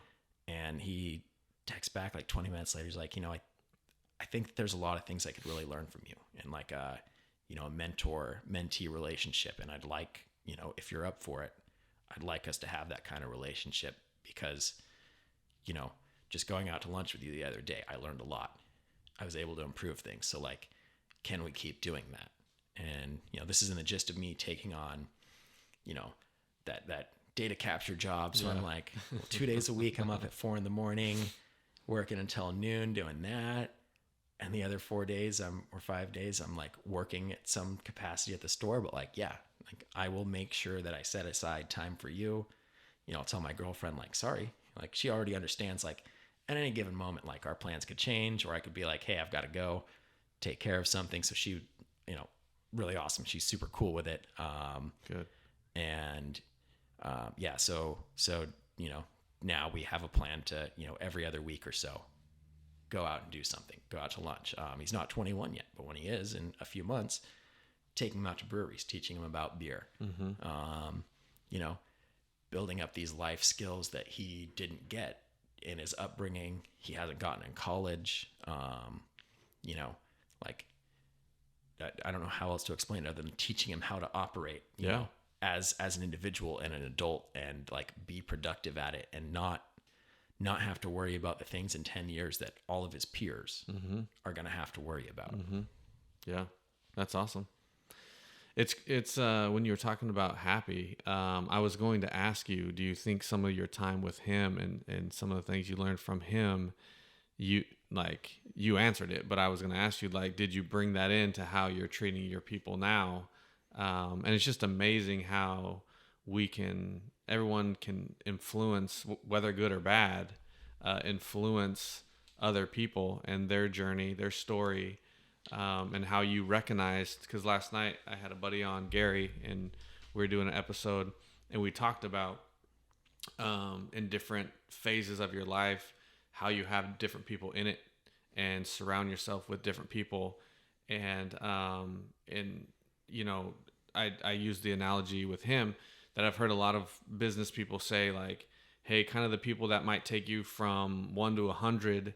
And he texts back like 20 minutes later. He's like, I think there's a lot of things I could really learn from you, and like, a mentor-mentee relationship. And I'd like, if you're up for it, I'd like us to have that kind of relationship because, just going out to lunch with you the other day, I learned a lot. I was able to improve things. So like, can we keep doing that? And, this is in the gist of me taking on, that data capture job. So I'm like, 2 days a week, I'm up at 4 a.m, working until noon doing that. And the other 4 days or 5 days, I'm like working at some capacity at the store. But like, yeah, like I will make sure that I set aside time for you. I'll tell my girlfriend like, sorry, like she already understands, like at any given moment, like our plans could change, or I could be like, hey, I've got to go take care of something. So she, really awesome. She's super cool with it. Good. And, yeah, so, now we have a plan to, every other week or so, go out and do something, go out to lunch. He's not 21 yet, but when he is in a few months, taking him out to breweries, teaching him about beer, building up these life skills that he didn't get in his upbringing. He hasn't gotten in college. Like, I don't know how else to explain it other than teaching him how to operate, you know, as an individual and an adult, and like be productive at it, and not have to worry about the things in 10 years that all of his peers are going to have to worry about. Yeah, that's awesome. It's when you were talking about Happy, I was going to ask you, do you think some of your time with him and some of the things you learned from him, you answered it, but I was going to ask you, like, did you bring that into how you're treating your people now? And it's just amazing how everyone can influence, whether good or bad, influence other people and their journey, their story, and how you recognized, because last night I had a buddy on, Gary, and we were doing an episode, and we talked about in different phases of your life, how you have different people in it and surround yourself with different people. And I use the analogy with him that I've heard a lot of business people say, like, hey, kind of the people that might take you from 1 to 100,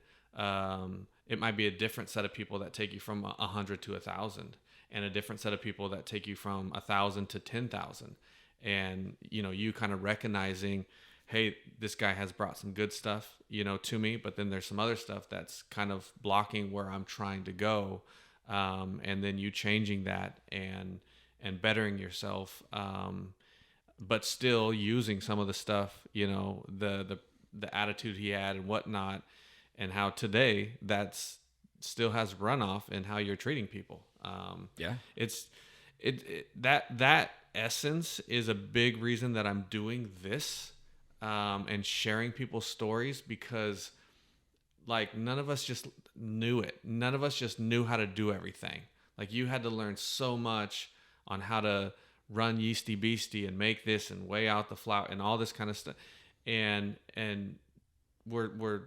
it might be a different set of people that take you from 100 to 1,000, and a different set of people that take you from 1,000 to 10,000. And, you kind of recognizing, hey, this guy has brought some good stuff, to me, but then there's some other stuff that's kind of blocking where I'm trying to go. And then you changing that and bettering yourself, but still using some of the stuff, the attitude he had and whatnot, and how today that's still has runoff in how you're treating people. That essence is a big reason that I'm doing this, and sharing people's stories, because like none of us just knew it. None of us just knew how to do everything. Like, you had to learn so much on how to run Yeasty Beasty and make this and weigh out the flour and all this kind of stuff. And we're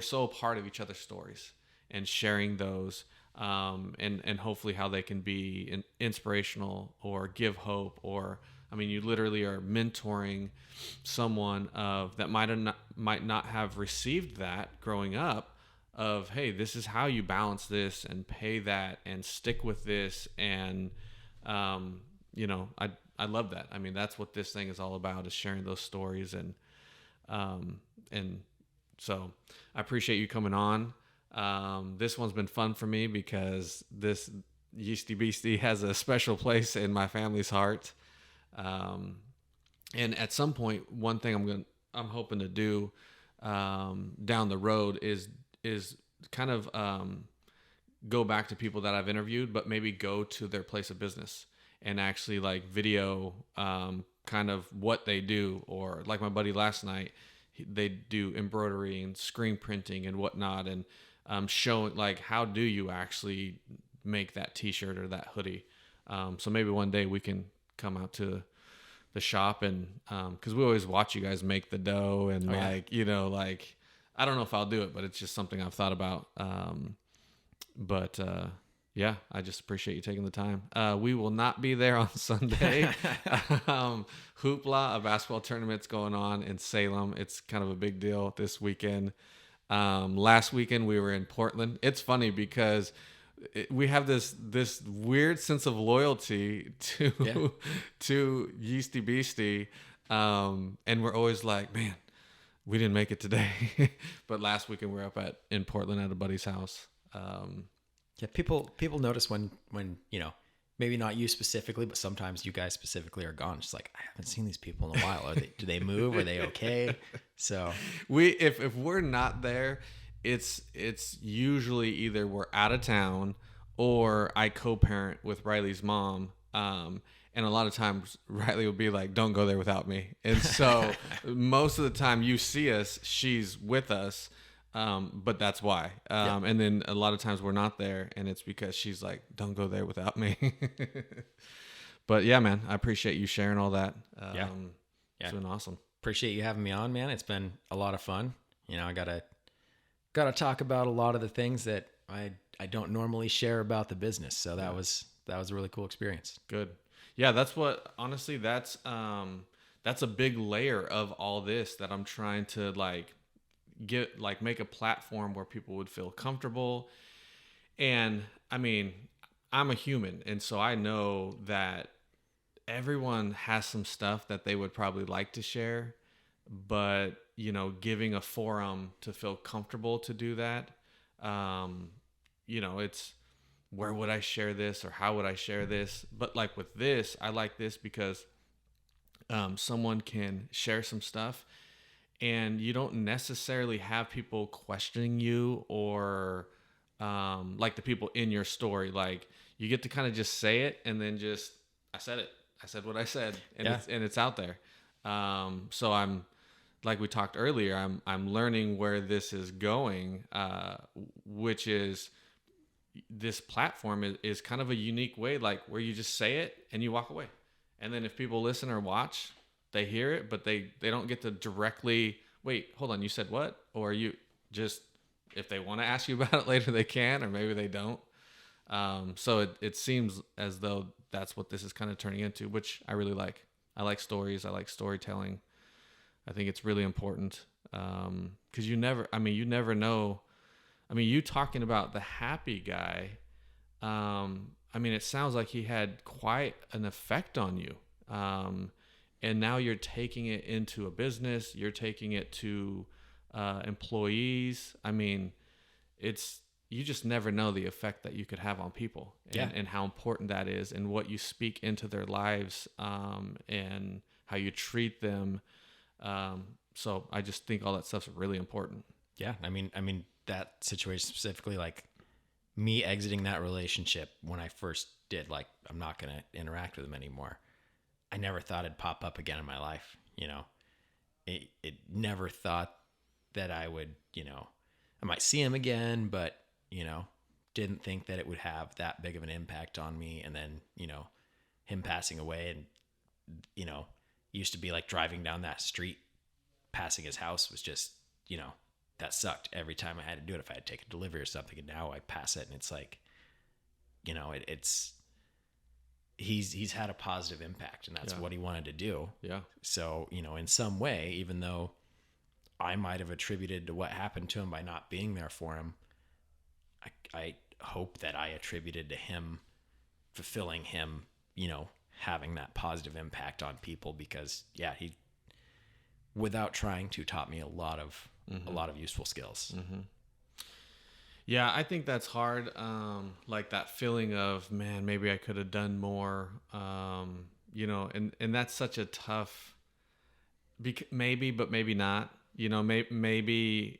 so a part of each other's stories and sharing those, and hopefully how they can be inspirational or give hope, or, I mean, you literally are mentoring someone that might not have received that growing up, of, hey, this is how you balance this and pay that and stick with this. And, I love that. I mean, that's what this thing is all about, is sharing those stories. And so I appreciate you coming on. This one's been fun for me because this Yeasty Beasty has a special place in my family's heart. And at some point, one thing I'm hoping to do down the road is kind of go back to people that I've interviewed, but maybe go to their place of business and actually like video kind of what they do. Or like my buddy last night, they do embroidery and screen printing and whatnot, and showing like, how do you actually make that t-shirt or that hoodie. So maybe one day we can come out to the shop and, cause we always watch you guys make the dough and like, I don't know if I'll do it, but it's just something I've thought about. Yeah, I just appreciate you taking the time. We will not be there on Sunday. Hoopla, a basketball tournament's going on in Salem. It's kind of a big deal this weekend. Last weekend we were in Portland. It's funny because we have this weird sense of loyalty to Yeasty Beasty, and we're always like, man, we didn't make it today. But last weekend we were up in Portland at a buddy's house. Yeah, people notice when maybe not you specifically, but sometimes you guys specifically are gone. Just like, I haven't seen these people in a while. Do they move? Are they okay? So if we're not there, it's usually either we're out of town or I co-parent with Riley's mom. And a lot of times Riley will be like, don't go there without me. And so most of the time you see us, she's with us. But that's why. And then a lot of times we're not there and it's because she's like, don't go there without me. But yeah, man, I appreciate you sharing all that. It's been awesome. Appreciate you having me on, man. It's been a lot of fun. I gotta talk about a lot of the things that I don't normally share about the business. So that was a really cool experience. Good. Yeah. That's a big layer of all this that I'm trying to make a platform where people would feel comfortable. And I mean, I'm a human, and so I know that everyone has some stuff that they would probably like to share, but giving a forum to feel comfortable to do that, it's where would I share this or how would I share this? But like with this, I like this because someone can share some stuff and you don't necessarily have people questioning you or like the people in your story. Like you get to kind of just say it and then just, I said what I said, and it's out there. So I'm, like we talked earlier, I'm learning where this is going, which is this platform is kind of a unique way, like where you just say it and you walk away. And then if people listen or watch, they hear it, but they don't get to directly, wait, hold on, you said what? Or you just, if they want to ask you about it later, they can, or maybe they don't. So it seems as though that's what this is kind of turning into, which I really like. I like stories. I like storytelling. I think it's really important. Cause you never know. I mean, you talking about the happy guy. It sounds like he had quite an effect on you. And now you're taking it into a business. You're taking it to employees. I mean, you just never know the effect that you could have on people and how important that is and what you speak into their lives and how you treat them. So I just think all that stuff's really important. Yeah. I mean, that situation specifically, like me exiting that relationship when I first did, like, I'm not going to interact with him anymore. I never thought it'd pop up again in my life. It never thought that I would, I might see him again, but, didn't think that it would have that big of an impact on me. And then, him passing away and, used to be like driving down that street, passing his house was just, that sucked every time I had to do it. If I had to take a delivery or something, and now I pass it and it's like, he's had a positive impact, and that's what he wanted to do. Yeah. So, in some way, even though I might have attributed to what happened to him by not being there for him, I hope that I attributed to him fulfilling him, having that positive impact on people, because he, without trying to, taught me a lot of useful skills. Mm-hmm. Yeah, I think that's hard. Like that feeling of, man, maybe I could have done more. And that's such a tough, maybe, but maybe not. Maybe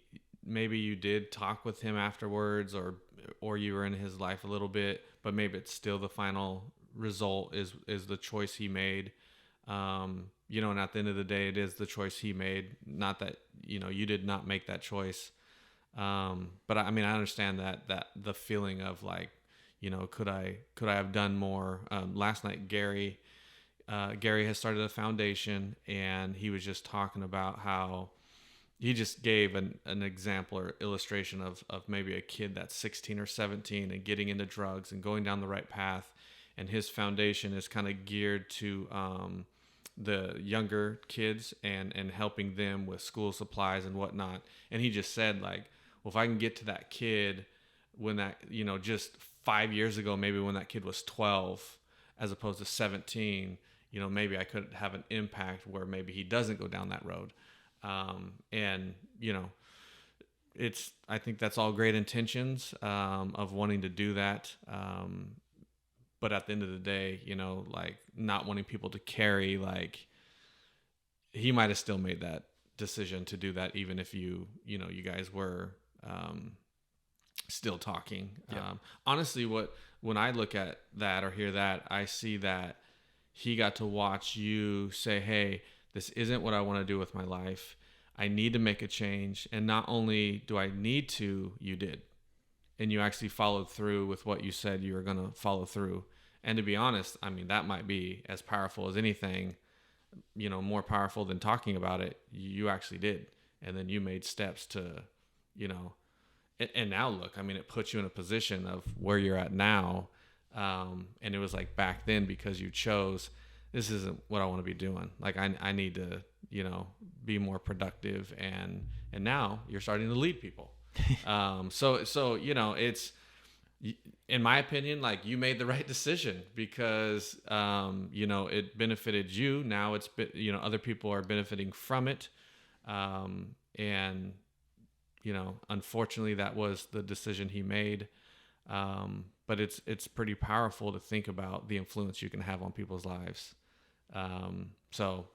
you did talk with him afterwards, or you were in his life a little bit, but maybe it's still the final result is the choice he made. And at the end of the day, it is the choice he made. Not that, you did not make that choice. But I understand that the feeling of like, could I have done more? Last night, Gary has started a foundation, and he was just talking about how he just gave an example or illustration of maybe a kid that's 16 or 17 and getting into drugs and going down the right path. And his foundation is kind of geared to the younger kids and helping them with school supplies and whatnot. And he just said, like, well, if I can get to that kid when that, just 5 years ago, maybe when that kid was 12 as opposed to 17, maybe I could have an impact where maybe he doesn't go down that road. And I think that's all great intentions, of wanting to do that. But at the end of the day, like, not wanting people to carry, like, he might've still made that decision to do that, even if you guys were, still talking. Yeah. Honestly, when I look at that or hear that, I see that he got to watch you say, hey, this isn't what I want to do with my life. I need to make a change. And not only do I need to, you did. And you actually followed through with what you said you were going to follow through. And to be honest, I mean, that might be as powerful as anything, more powerful than talking about it. You actually did. And then you made steps to, and now look, I mean, it puts you in a position of where you're at now. And it was like back then, because you chose, this isn't what I want to be doing. Like, I need to, be more productive. And now you're starting to lead people. So, it's, in my opinion, like, you made the right decision because, it benefited you. Now it's, other people are benefiting from it. And, unfortunately that was the decision he made. But it's pretty powerful to think about the influence you can have on people's lives. So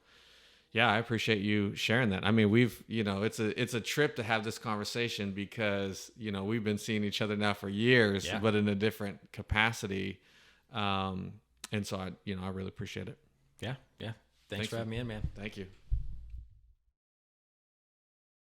yeah, I appreciate you sharing that. I mean, it's a trip to have this conversation because, we've been seeing each other now for years, Yeah. but in a different capacity. And so I really appreciate it. Yeah. Thanks for having me in, man. Thank you.